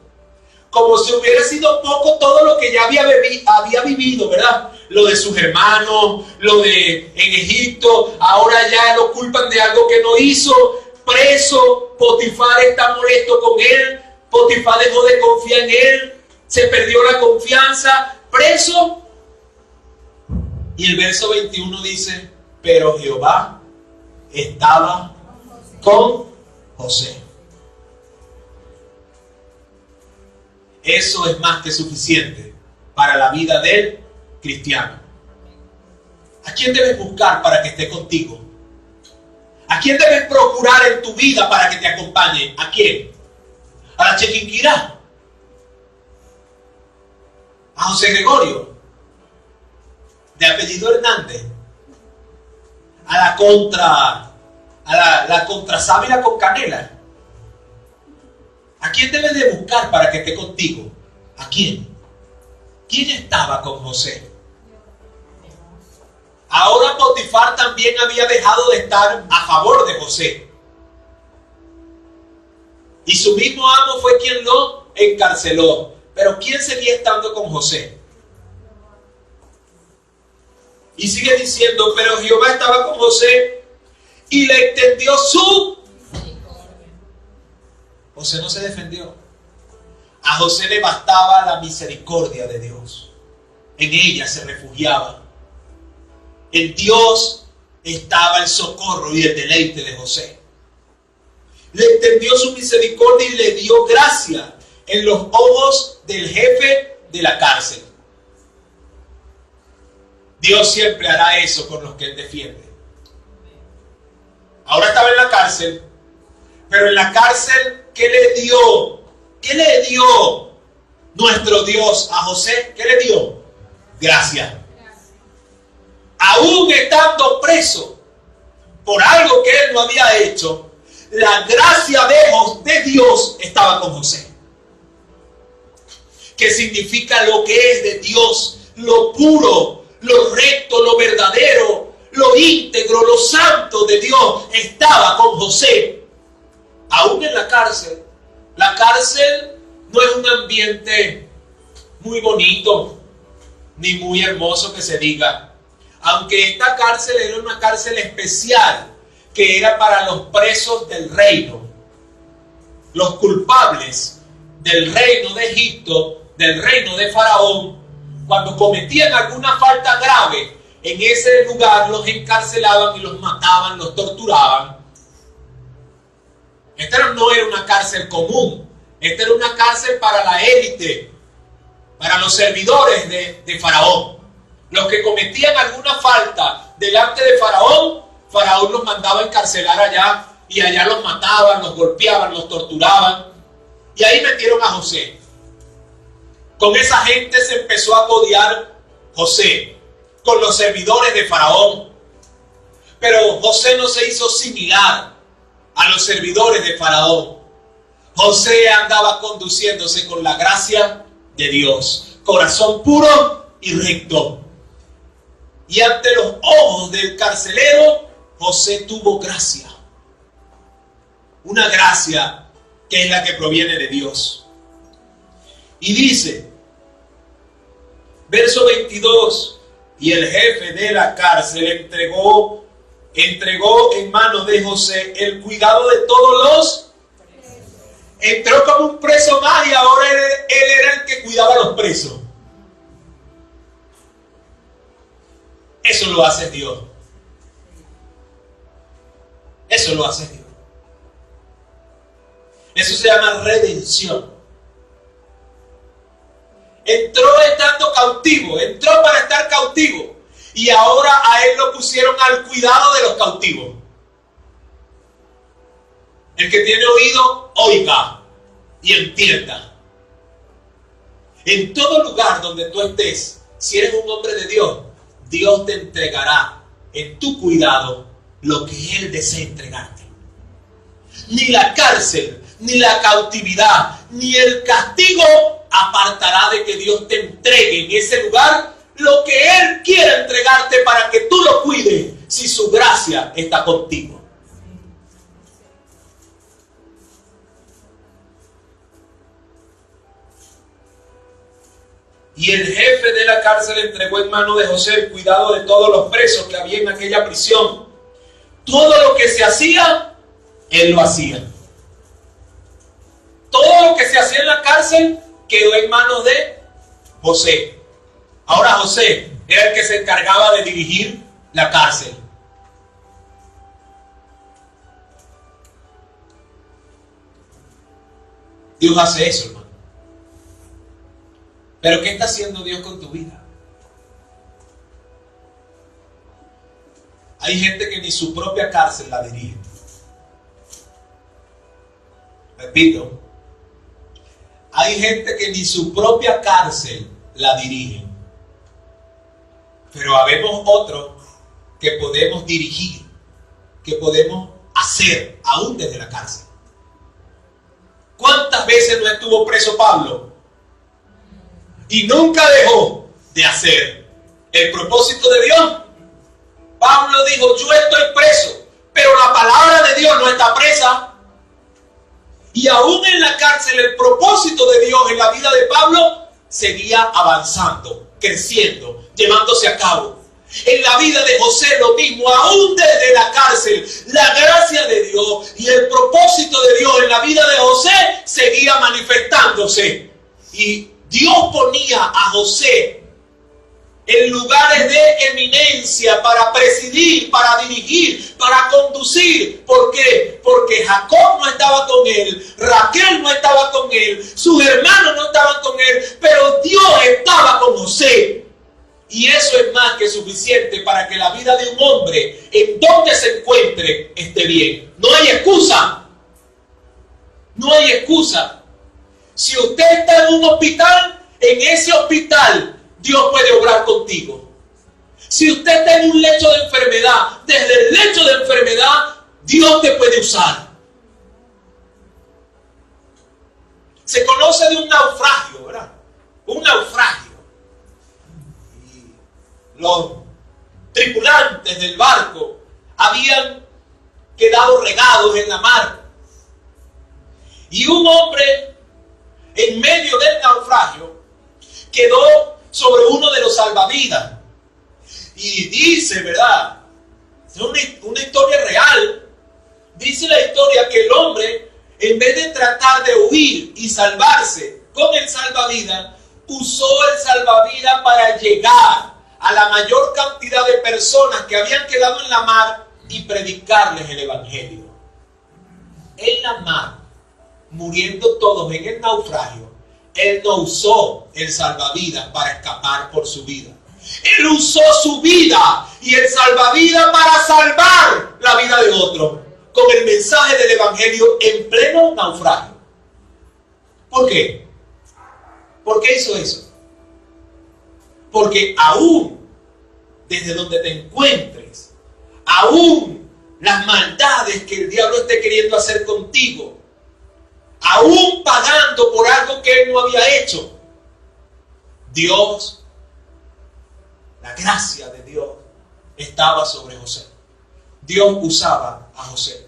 como si hubiera sido poco todo lo que ya había vivido, ¿verdad? Lo de sus hermanos, lo de en Egipto, ahora ya lo culpan de algo que no hizo. Preso, Potifar está molesto con él, Potifar dejó de confiar en él, se perdió la confianza, preso. Y el verso 21 dice, pero Jehová estaba con José. Eso es más que suficiente para la vida del cristiano. ¿A quién debes buscar para que esté contigo? ¿A quién debes procurar en tu vida para que te acompañe? ¿A quién? ¿A la Chequinquirá? ¿A José Gregorio? de apellido Hernández, a la contra sábila con canela. ¿A quién debes de buscar para que esté contigo? ¿A quién? ¿Quién estaba con José? Ahora Potifar también había dejado de estar a favor de José. Y su mismo amo fue quien lo encarceló. Pero ¿quién seguía estando con José? Y sigue diciendo, pero Jehová estaba con José y le extendió su misericordia. José no se defendió. A José le bastaba la misericordia de Dios. En ella se refugiaba. En Dios estaba el socorro y el deleite de José. Le extendió su misericordia y le dio gracia en los ojos del jefe de la cárcel. Dios siempre hará eso con los que Él defiende. Ahora estaba en la cárcel, pero en la cárcel, ¿qué le dio? ¿Qué le dio nuestro Dios a José? ¿Qué le dio? Gracia. Aún estando preso por algo que él no había hecho, la gracia de Dios estaba con José. Que significa lo que es de Dios, lo puro, lo recto, lo verdadero, lo íntegro, lo santo de Dios estaba con José. Aún en la cárcel. La cárcel no es un ambiente muy bonito, ni muy hermoso que se diga. Aunque esta cárcel era una cárcel especial, que era para los presos del reino, los culpables del reino de Egipto, del reino de Faraón. Cuando cometían alguna falta grave, en ese lugar los encarcelaban y los mataban, los torturaban. Esta no era una cárcel común, esta era una cárcel para la élite, para los servidores de Faraón. Los que cometían alguna falta delante de Faraón, Faraón los mandaba a encarcelar allá, y allá los mataban, los golpeaban, los torturaban. Y ahí metieron a José. Con esa gente se empezó a codear José, con los servidores de Faraón. Pero José no se hizo similar a los servidores de Faraón. José andaba conduciéndose con la gracia de Dios, corazón puro y recto. Y ante los ojos del carcelero, José tuvo gracia. Una gracia que es la que proviene de Dios. Y dice, verso 22, y el jefe de la cárcel entregó en manos de José el cuidado de todos los. Entró como un preso más y ahora él era el que cuidaba a los presos. Eso lo hace Dios. Eso lo hace Dios. Eso se llama redención. Entró estando cautivo, entró para estar cautivo, y ahora a él lo pusieron al cuidado de los cautivos. El que tiene oído, oiga y entienda. En todo lugar donde tú estés, si eres un hombre de Dios, Dios te entregará en tu cuidado lo que Él desea entregarte. Ni la cárcel, ni la cautividad, ni el castigo apartará de que Dios te entregue en ese lugar lo que Él quiere entregarte para que tú lo cuides, si su gracia está contigo. Y el jefe de la cárcel entregó en mano de José el cuidado de todos los presos que había en aquella prisión. Todo lo que se hacía, él lo hacía. Todo lo que se hacía en la cárcel quedó en manos de José. Ahora José era el que se encargaba de dirigir la cárcel. Dios hace eso, hermano. Pero ¿qué está haciendo Dios con tu vida? Hay gente que ni su propia cárcel la dirige. Repito, hay gente que ni su propia cárcel la dirige. Pero habemos otros que podemos dirigir, que podemos hacer aún desde la cárcel. ¿Cuántas veces no estuvo preso Pablo? Y nunca dejó de hacer el propósito de Dios. Pablo dijo, yo estoy preso, pero la palabra de Dios no está presa. Y aún en la cárcel el propósito de Dios en la vida de Pablo seguía avanzando, creciendo, llevándose a cabo. En la vida de José lo mismo, aún desde la cárcel, la gracia de Dios y el propósito de Dios en la vida de José seguía manifestándose. Y Dios ponía a José en lugares de eminencia para presidir, para dirigir, para conducir. ¿Por qué? Porque Jacob no estaba con él, Raquel no estaba con él, sus hermanos no estaban con él, pero Dios estaba con José. Y eso es más que suficiente para que la vida de un hombre, en donde se encuentre, esté bien. No hay excusa. No hay excusa. Si usted está en un hospital, en ese hospital Dios puede obrar contigo. Si usted está en un lecho de enfermedad, desde el lecho de enfermedad, Dios te puede usar. Se conoce de un naufragio, ¿verdad? Un naufragio. Los tripulantes del barco habían quedado regados en la mar. Y un hombre en medio del naufragio quedó sobre uno de los salvavidas. Y dice, ¿verdad? Es una historia real. Dice la historia que el hombre, en vez de tratar de huir y salvarse con el salvavidas, usó el salvavidas para llegar a la mayor cantidad de personas que habían quedado en la mar y predicarles el evangelio. En la mar, muriendo todos en el naufragio, él no usó el salvavidas para escapar por su vida. Él usó su vida y el salvavidas para salvar la vida de otro con el mensaje del evangelio en pleno naufragio. ¿Por qué? ¿Por qué hizo eso? Porque aún desde donde te encuentres, aún las maldades que el diablo esté queriendo hacer contigo, aún pagando por algo que él no había hecho, Dios, la gracia de Dios estaba sobre José. Dios usaba a José.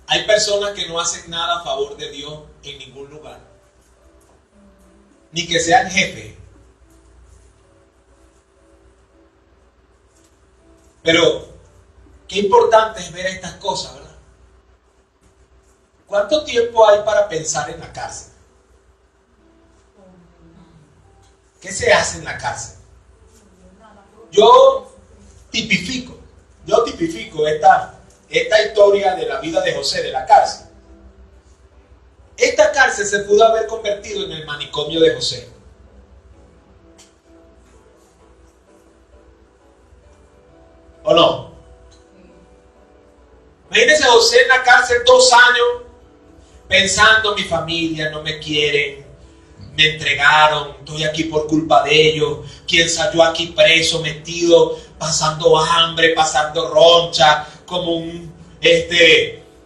Hay personas que no hacen nada a favor de Dios en ningún lugar, ni que sean jefes. Pero qué importante es ver estas cosas, ¿verdad? ¿Cuánto tiempo hay para pensar en la cárcel? ¿Qué se hace en la cárcel? Yo tipifico esta historia de la vida de José, de la cárcel. Esta cárcel se pudo haber convertido en el manicomio de José. ¿O no? Imagínense José en la cárcel 2 años pensando, mi familia no me quieren, me entregaron, estoy aquí por culpa de ellos, quién sabe, yo aquí preso, metido, pasando hambre, pasando roncha, como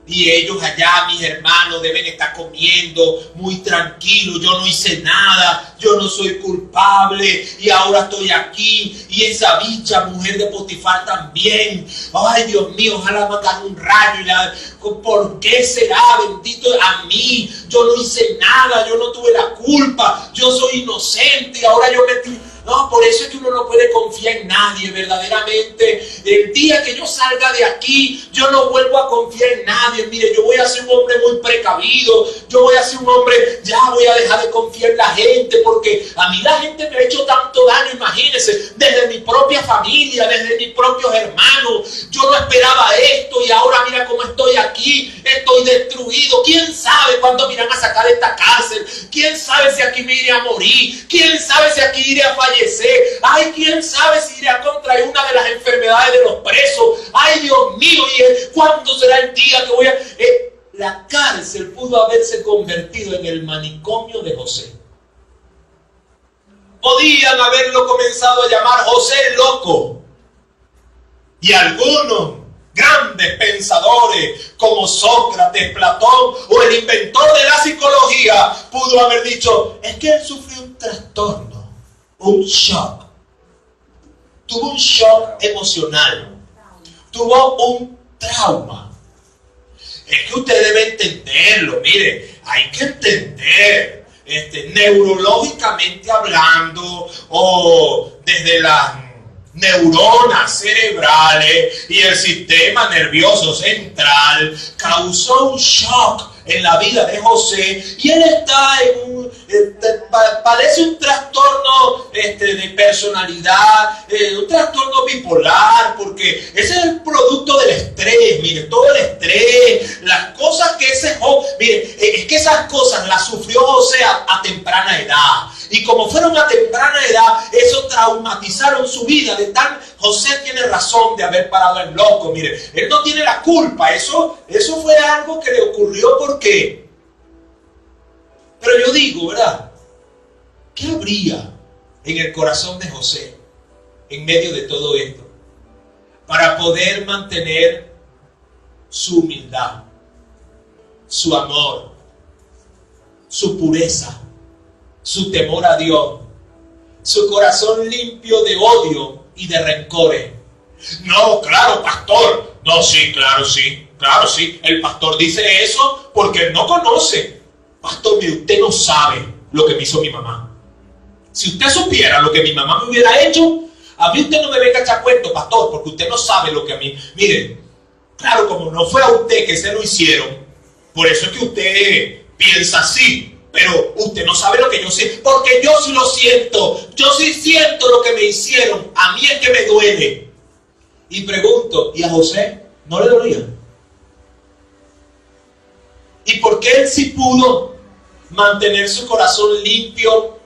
y ellos allá, mis hermanos, deben estar comiendo muy tranquilos. Yo no hice nada, yo no soy culpable y ahora estoy aquí. Y esa bicha mujer de Potifar también. Ay, Dios mío, ojalá me hagan un rayo. ¿Por qué será? Bendito a mí. Yo no hice nada, yo no tuve la culpa. Yo soy inocente y ahora yo metí. No, por eso es que uno no puede confiar en nadie verdaderamente. El día que yo salga de aquí, yo no vuelvo a confiar en nadie. Mire, yo voy a ser un hombre muy precavido. Yo voy a ser un hombre, ya voy a dejar de confiar en la gente, porque a mí la gente me ha hecho tanto daño, imagínense, desde mi propia familia, desde mis propios hermanos. Yo no esperaba esto y ahora mira cómo estoy aquí, estoy destruido. ¿Quién sabe cuándo me irán a sacar de esta cárcel? ¿Quién sabe si aquí me iré a morir? ¿Quién sabe si aquí iré a fallecer? Ay, quién sabe si iré a contraer una de las enfermedades de los presos. Ay, Dios mío, ¿y cuándo será el día que voy a...? La cárcel pudo haberse convertido en el manicomio de José. Podían haberlo comenzado a llamar José el loco. Y algunos grandes pensadores como Sócrates, Platón o el inventor de la psicología pudo haber dicho, es que él sufrió un trastorno, un shock. Tuvo un shock emocional, tuvo un trauma. Es que usted debe entenderlo, mire, hay que entender, neurológicamente hablando o desde las neuronas cerebrales y el sistema nervioso central, causó un shock en la vida de José y él está padece un trastorno de personalidad, un trastorno bipolar, porque ese es el producto del estrés. Mire, todo el estrés, las cosas que es que esas cosas las sufrió José a temprana edad. Y como fueron a temprana edad, eso traumatizaron su vida. José tiene razón de haber parado en loco. Mire, él no tiene la culpa. Eso fue algo que le ocurrió. ¿Por qué? Pero yo digo, ¿verdad? ¿Qué habría en el corazón de José en medio de todo esto para poder mantener su humildad, su amor, su pureza, su temor a Dios, su corazón limpio de odio y de rencores? No, claro, pastor. No, sí, claro, sí. Claro, sí. El pastor dice eso porque él no conoce. Pastor, mire, usted no sabe lo que me hizo mi mamá. Si usted supiera lo que mi mamá me hubiera hecho, a mí usted no me venga a echar cuento, pastor, porque usted no sabe lo que a mí... Mire, claro, como no fue a usted que se lo hicieron, por eso es que usted piensa así. Pero usted no sabe lo que yo siento, porque yo sí lo siento. Yo sí siento lo que me hicieron. A mí es que me duele. Y pregunto, ¿y a José no le dolía? ¿Y por qué él sí pudo mantener su corazón limpio,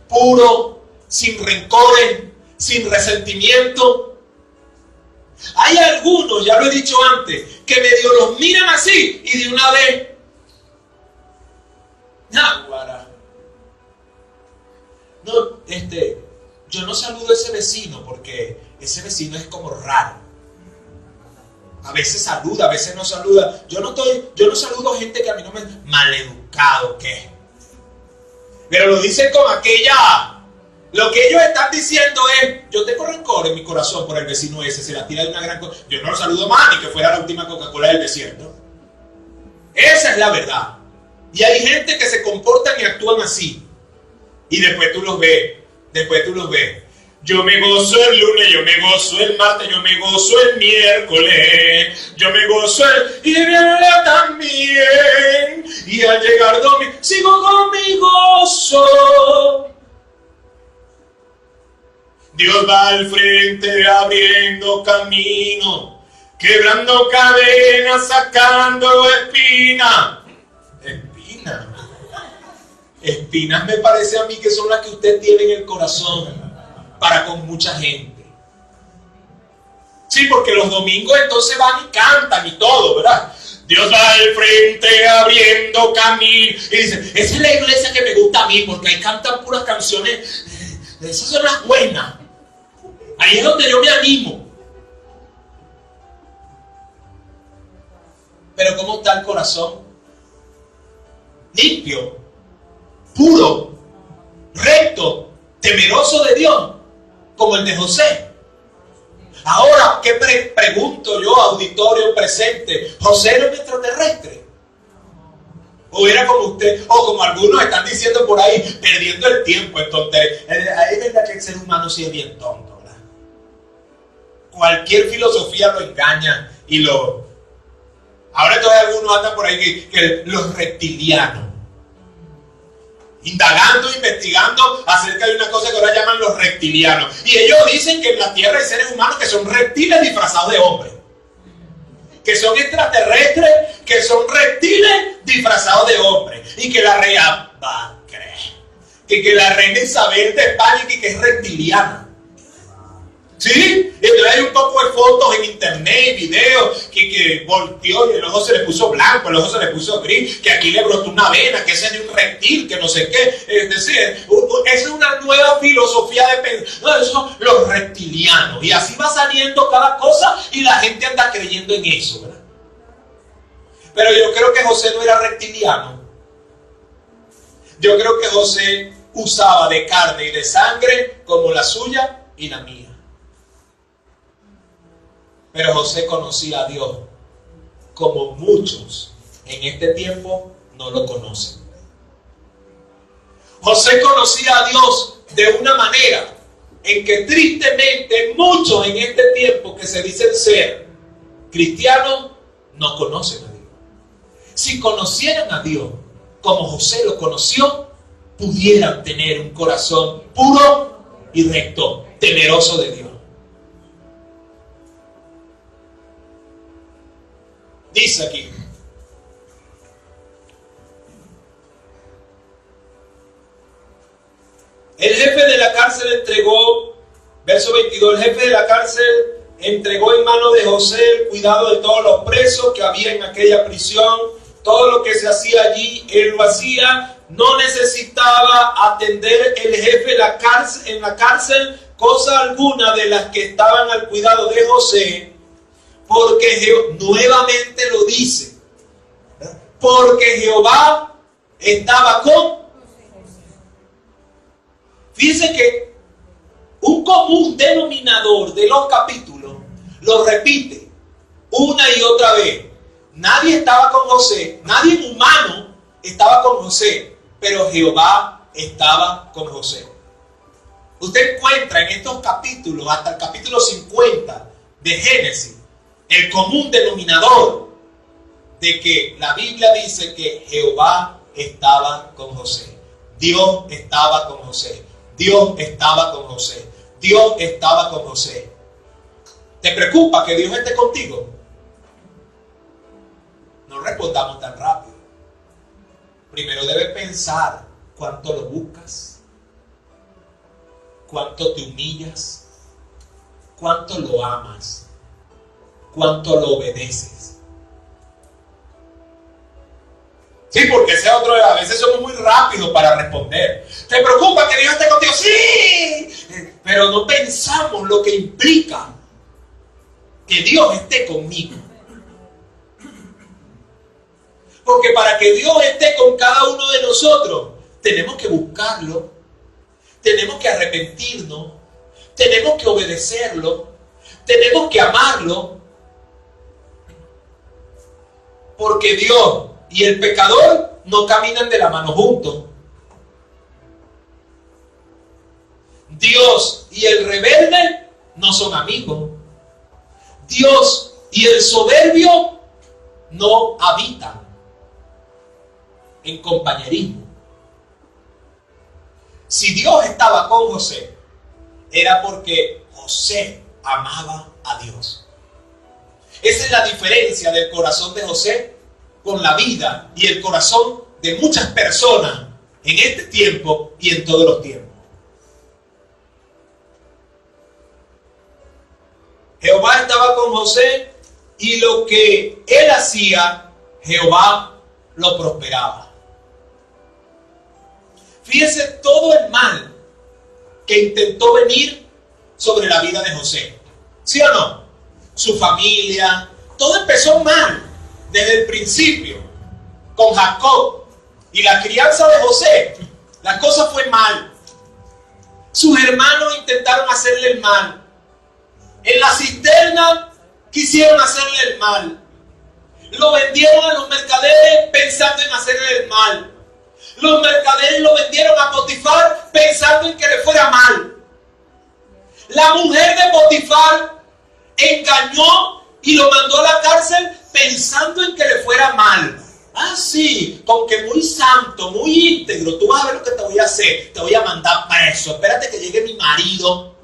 puro, sin rencores, sin resentimiento? Hay algunos, ya lo he dicho antes, que medio los miran así y de una vez... No, yo no saludo a ese vecino porque ese vecino es como raro. A veces saluda, a veces no saluda. Yo no saludo a gente que a mí no me... Maleducado, ¿qué? Pero lo dicen con aquella... Lo que ellos están diciendo es, yo tengo rencor en mi corazón por el vecino ese, se la tira de una gran cosa. Yo no lo saludo más, ni que fuera la última Coca-Cola del desierto. Esa es la verdad. Y hay gente que se comportan y actúan así. Y después tú los ves. Yo me gozo el lunes, yo me gozo el martes, yo me gozo el miércoles, yo me gozo y viene también. Y al llegar domingo, sigo con mi gozo. Dios va al frente abriendo camino, quebrando cadenas, sacando espinas. Espinas me parece a mí que son las que usted tiene en el corazón para con mucha gente. Sí, porque los domingos entonces van y cantan y todo, ¿verdad? Dios va al frente abriendo camino. Y dice, esa es la iglesia que me gusta a mí porque ahí cantan puras canciones. Esas son las buenas. Ahí es donde yo me animo. Pero ¿cómo está el corazón? Limpio, puro, recto, temeroso de Dios, como el de José. Ahora, ¿qué pregunto yo, auditorio presente? ¿José era un extraterrestre? ¿O era como usted, o como algunos están diciendo por ahí, perdiendo el tiempo? Entonces, es verdad que el ser humano sí es bien tonto, ¿verdad? Cualquier filosofía lo engaña y lo... Ahora todavía algunos andan por ahí que los reptilianos, indagando, investigando acerca de una cosa que ahora llaman los reptilianos. Y ellos dicen que en la Tierra hay seres humanos que son reptiles disfrazados de hombres, que son extraterrestres, que son reptiles disfrazados de hombres, y que la reina que la reina Isabel de España que es reptiliana. ¿Sí? Entonces hay un poco de fotos en internet, videos, que volteó y el ojo se le puso blanco, el ojo se le puso gris, que aquí le brotó una vena, que ese es de un reptil, que no sé qué. Es decir, esa es una nueva filosofía de pensar. No, esos son los reptilianos. Y así va saliendo cada cosa y la gente anda creyendo en eso, ¿verdad? Pero yo creo que José no era reptiliano. Yo creo que José usaba de carne y de sangre como la suya y la mía. Pero José conocía a Dios como muchos en este tiempo no lo conocen. José conocía a Dios de una manera en que tristemente muchos en este tiempo que se dicen ser cristianos no conocen a Dios. Si conocieran a Dios como José lo conoció, pudieran tener un corazón puro y recto, temeroso de Dios. Dice aquí, el jefe de la cárcel entregó, verso 22, el jefe de la cárcel entregó en mano de José el cuidado de todos los presos que había en aquella prisión. Todo lo que se hacía allí, él lo hacía. No necesitaba atender el jefe en la cárcel cosa alguna de las que estaban al cuidado de José, porque nuevamente lo dice, porque Jehová estaba con. Fíjense que un común denominador de los capítulos lo repite una y otra vez. Nadie estaba con José, nadie humano estaba con José, pero Jehová estaba con José. Usted encuentra en estos capítulos, hasta el capítulo 50 de Génesis, el común denominador de que la Biblia dice que Jehová estaba con José. Dios estaba con José. Dios estaba con José. Dios estaba con José. ¿Te preocupa que Dios esté contigo? No respondamos tan rápido. Primero debes pensar cuánto lo buscas, cuánto te humillas, cuánto lo amas, cuánto lo obedeces. Sí, porque ese otro, a veces somos muy rápidos para responder. ¿Te preocupa que Dios esté contigo? Sí, pero no pensamos lo que implica que Dios esté conmigo. Porque para que Dios esté con cada uno de nosotros, tenemos que buscarlo, tenemos que arrepentirnos, tenemos que obedecerlo, tenemos que amarlo. Porque Dios y el pecador no caminan de la mano juntos. Dios y el rebelde no son amigos. Dios y el soberbio no habitan en compañerismo. Si Dios estaba con José, era porque José amaba a Dios. Esa es la diferencia del corazón de José con la vida y el corazón de muchas personas en este tiempo y en todos los tiempos. Jehová estaba con José y lo que él hacía, Jehová lo prosperaba. Fíjense todo el mal que intentó venir sobre la vida de José. ¿Sí o no? Su familia, todo empezó mal desde el principio con Jacob y la crianza de José. La cosa fue mal. Sus hermanos intentaron hacerle el mal. En la cisterna quisieron hacerle el mal. Lo vendieron a los mercaderes pensando en hacerle el mal. Los mercaderes lo vendieron a Potifar pensando en que le fuera mal. La mujer de Potifar engañó y lo mandó a la cárcel pensando en que le fuera mal. Ah, sí, con que muy santo, muy íntegro. Tú vas a ver lo que te voy a hacer. Te voy a mandar preso. Espérate que llegue mi marido.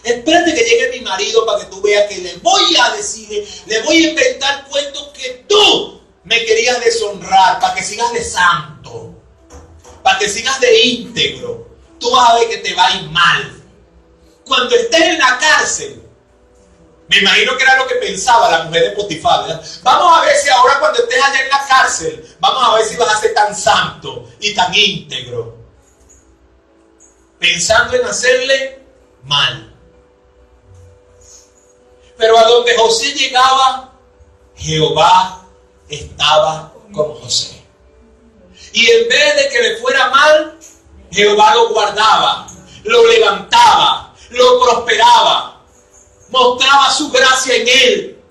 Espérate que llegue mi marido para que tú veas que le voy a decir, le voy a inventar cuentos que tú me querías deshonrar, para que sigas de santo, para que sigas de íntegro. Tú vas a ver que te va a ir mal. cuando estés en la cárcel, me imagino que era lo que pensaba la mujer de Potifar, ¿verdad? Vamos a ver si ahora cuando estés allá en la cárcel, vamos a ver si vas a ser tan santo y tan íntegro. Pensando en hacerle mal. Pero a donde José llegaba, Jehová estaba con José. Y en vez de que le fuera mal, Jehová lo guardaba, lo levantaba, lo prosperaba, mostraba su gracia en él.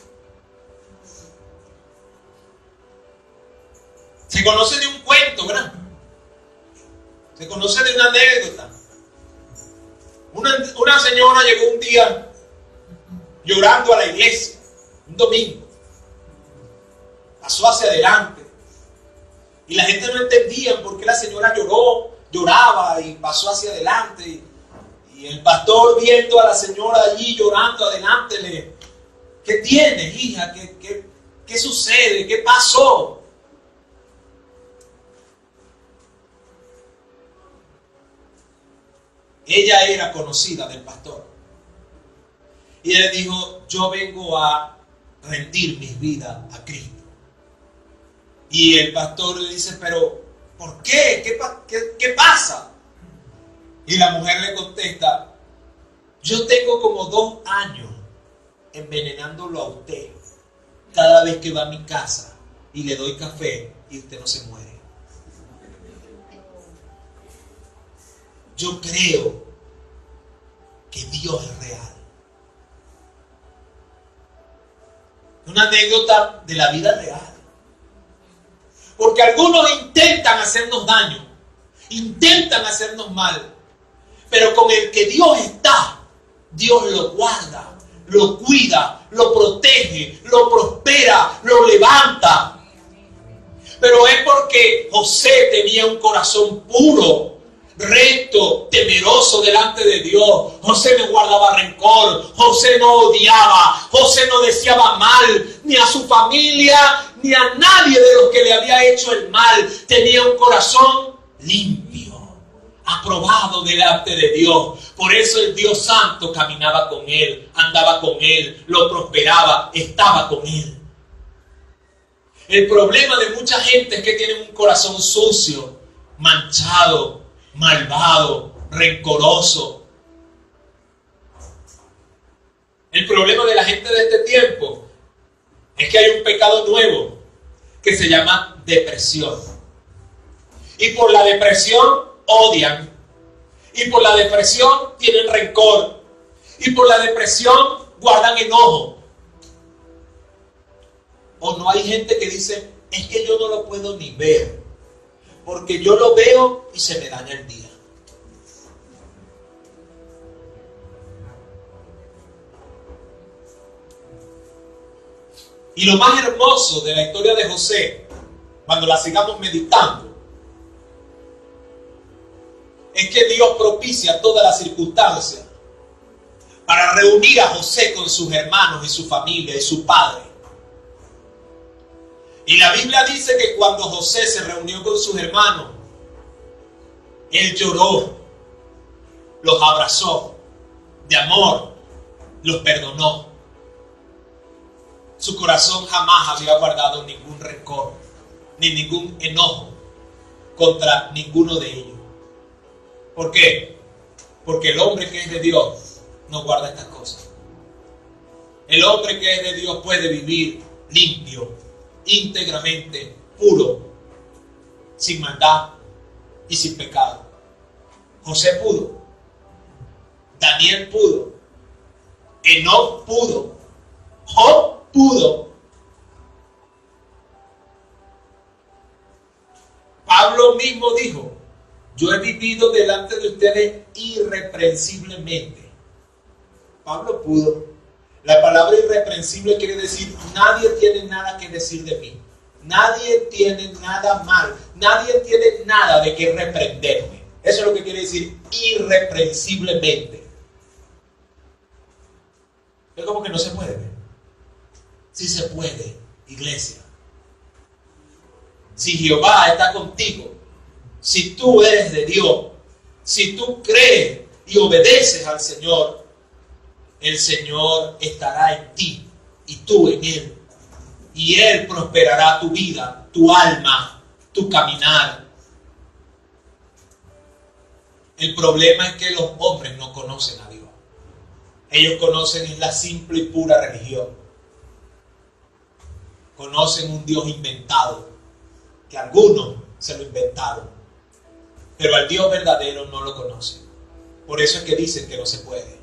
Se conoce de un cuento, ¿verdad? Se conoce de una anécdota. Una señora llegó un día llorando a la iglesia, un domingo. Pasó hacia adelante. Y la gente no entendía por qué la señora lloraba y pasó hacia adelante. Y el pastor, viendo a la señora allí llorando adelante, ¿qué tienes, hija? ¿Qué sucede? ¿Qué pasó? Ella era conocida del pastor. Y él dijo, yo vengo a rendir mi vida a Cristo. Y el pastor le dice, pero ¿por qué? ¿Qué pasa? Y la mujer le contesta, yo tengo como 2 años envenenándolo a usted cada vez que va a mi casa y le doy café y usted no se muere. Yo creo que Dios es real. Una anécdota de la vida real. Porque algunos intentan hacernos daño, intentan hacernos mal, pero con el que Dios está, Dios lo guarda, lo cuida, lo protege, lo prospera, lo levanta. Pero es porque José tenía un corazón puro, recto, temeroso delante de Dios. José no guardaba rencor, José no odiaba, José no deseaba mal ni a su familia ni a nadie de los que le había hecho el mal. Tenía un corazón limpio, aprobado delante de Dios. Por eso el Dios Santo caminaba con él, andaba con él, lo prosperaba, estaba con él. El problema de mucha gente es que tienen un corazón sucio, manchado, malvado, rencoroso. El problema de la gente de este tiempo es que hay un pecado nuevo que se llama depresión. Y por la depresión odian. Y por la depresión tienen rencor. Y por la depresión guardan enojo. O no hay gente que dice, es que yo no lo puedo ni ver, porque yo lo veo y se me daña el día. Y lo más hermoso de la historia de José, cuando la sigamos meditando, es que Dios propicia todas las circunstancias para reunir a José con sus hermanos y su familia y su padre. Y la Biblia dice que cuando José se reunió con sus hermanos, él lloró, los abrazó de amor, los perdonó. Su corazón jamás había guardado ningún rencor, ni ningún enojo contra ninguno de ellos. ¿Por qué? Porque el hombre que es de Dios no guarda estas cosas. El hombre que es de Dios puede vivir limpio, íntegramente, puro, sin maldad y sin pecado. José pudo, Daniel pudo, Enoc pudo, Job pudo. Pablo mismo dijo, yo he vivido delante de ustedes irreprensiblemente. Pablo pudo. La palabra irreprensible quiere decir, nadie tiene nada que decir de mí. Nadie tiene nada mal. Nadie tiene nada de que reprenderme. Eso es lo que quiere decir irreprensiblemente. Es como que no se puede ver. Sí se puede, iglesia. Si Jehová está contigo, si tú eres de Dios, si tú crees y obedeces al Señor, el Señor estará en ti y tú en Él. Y Él prosperará tu vida, tu alma, tu caminar. El problema es que los hombres no conocen a Dios. Ellos conocen la simple y pura religión. Conocen un Dios inventado, que algunos se lo inventaron. Pero al Dios verdadero no lo conocen. Por eso es que dicen que no se puede.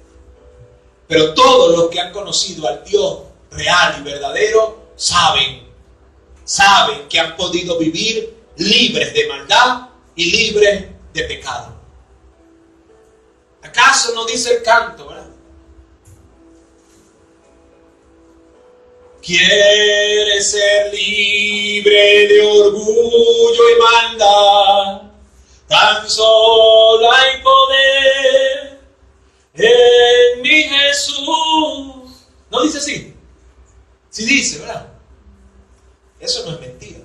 Pero todos los que han conocido al Dios real y verdadero saben que han podido vivir libres de maldad y libres de pecado. ¿Acaso no dice el canto, verdad? ¿Quieres ser libre de orgullo y maldad? Tan solo hay poder en mi Jesús. ¿No dice así? Sí dice, ¿verdad? Eso no es mentira.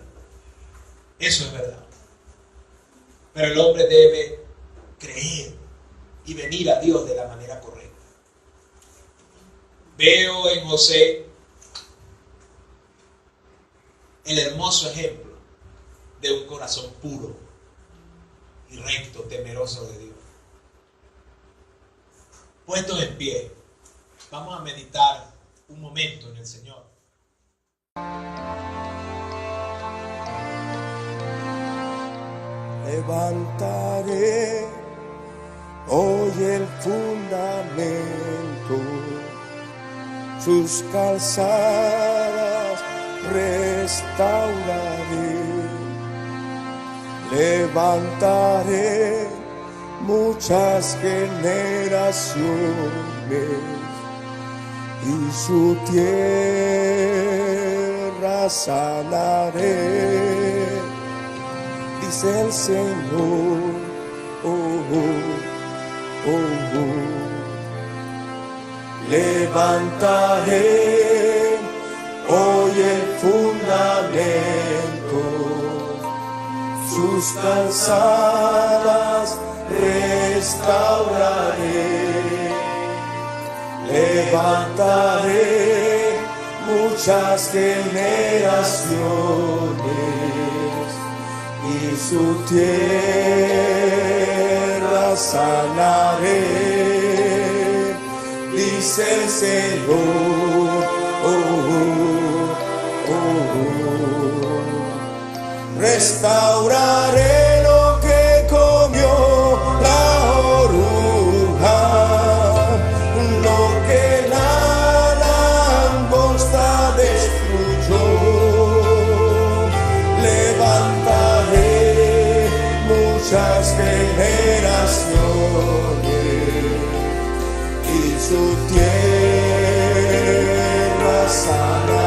Eso es verdad. Pero el hombre debe creer y venir a Dios de la manera correcta. Veo en José el hermoso ejemplo de un corazón puro y recto, temeroso de Dios. Puestos en pie, vamos a meditar un momento en el Señor. Levantaré hoy el fundamento, sus calzadas restauraré. Levantaré muchas generaciones y su tierra sanaré, dice el Señor. Levantaré hoy el fundamento, sus calzadas restauraré. Levantaré muchas generaciones y su tierra sanaré, dice el Señor. Restauraré lo que comió la oruga, lo que la langosta destruyó. Levantaré muchas generaciones y su tierra sanará,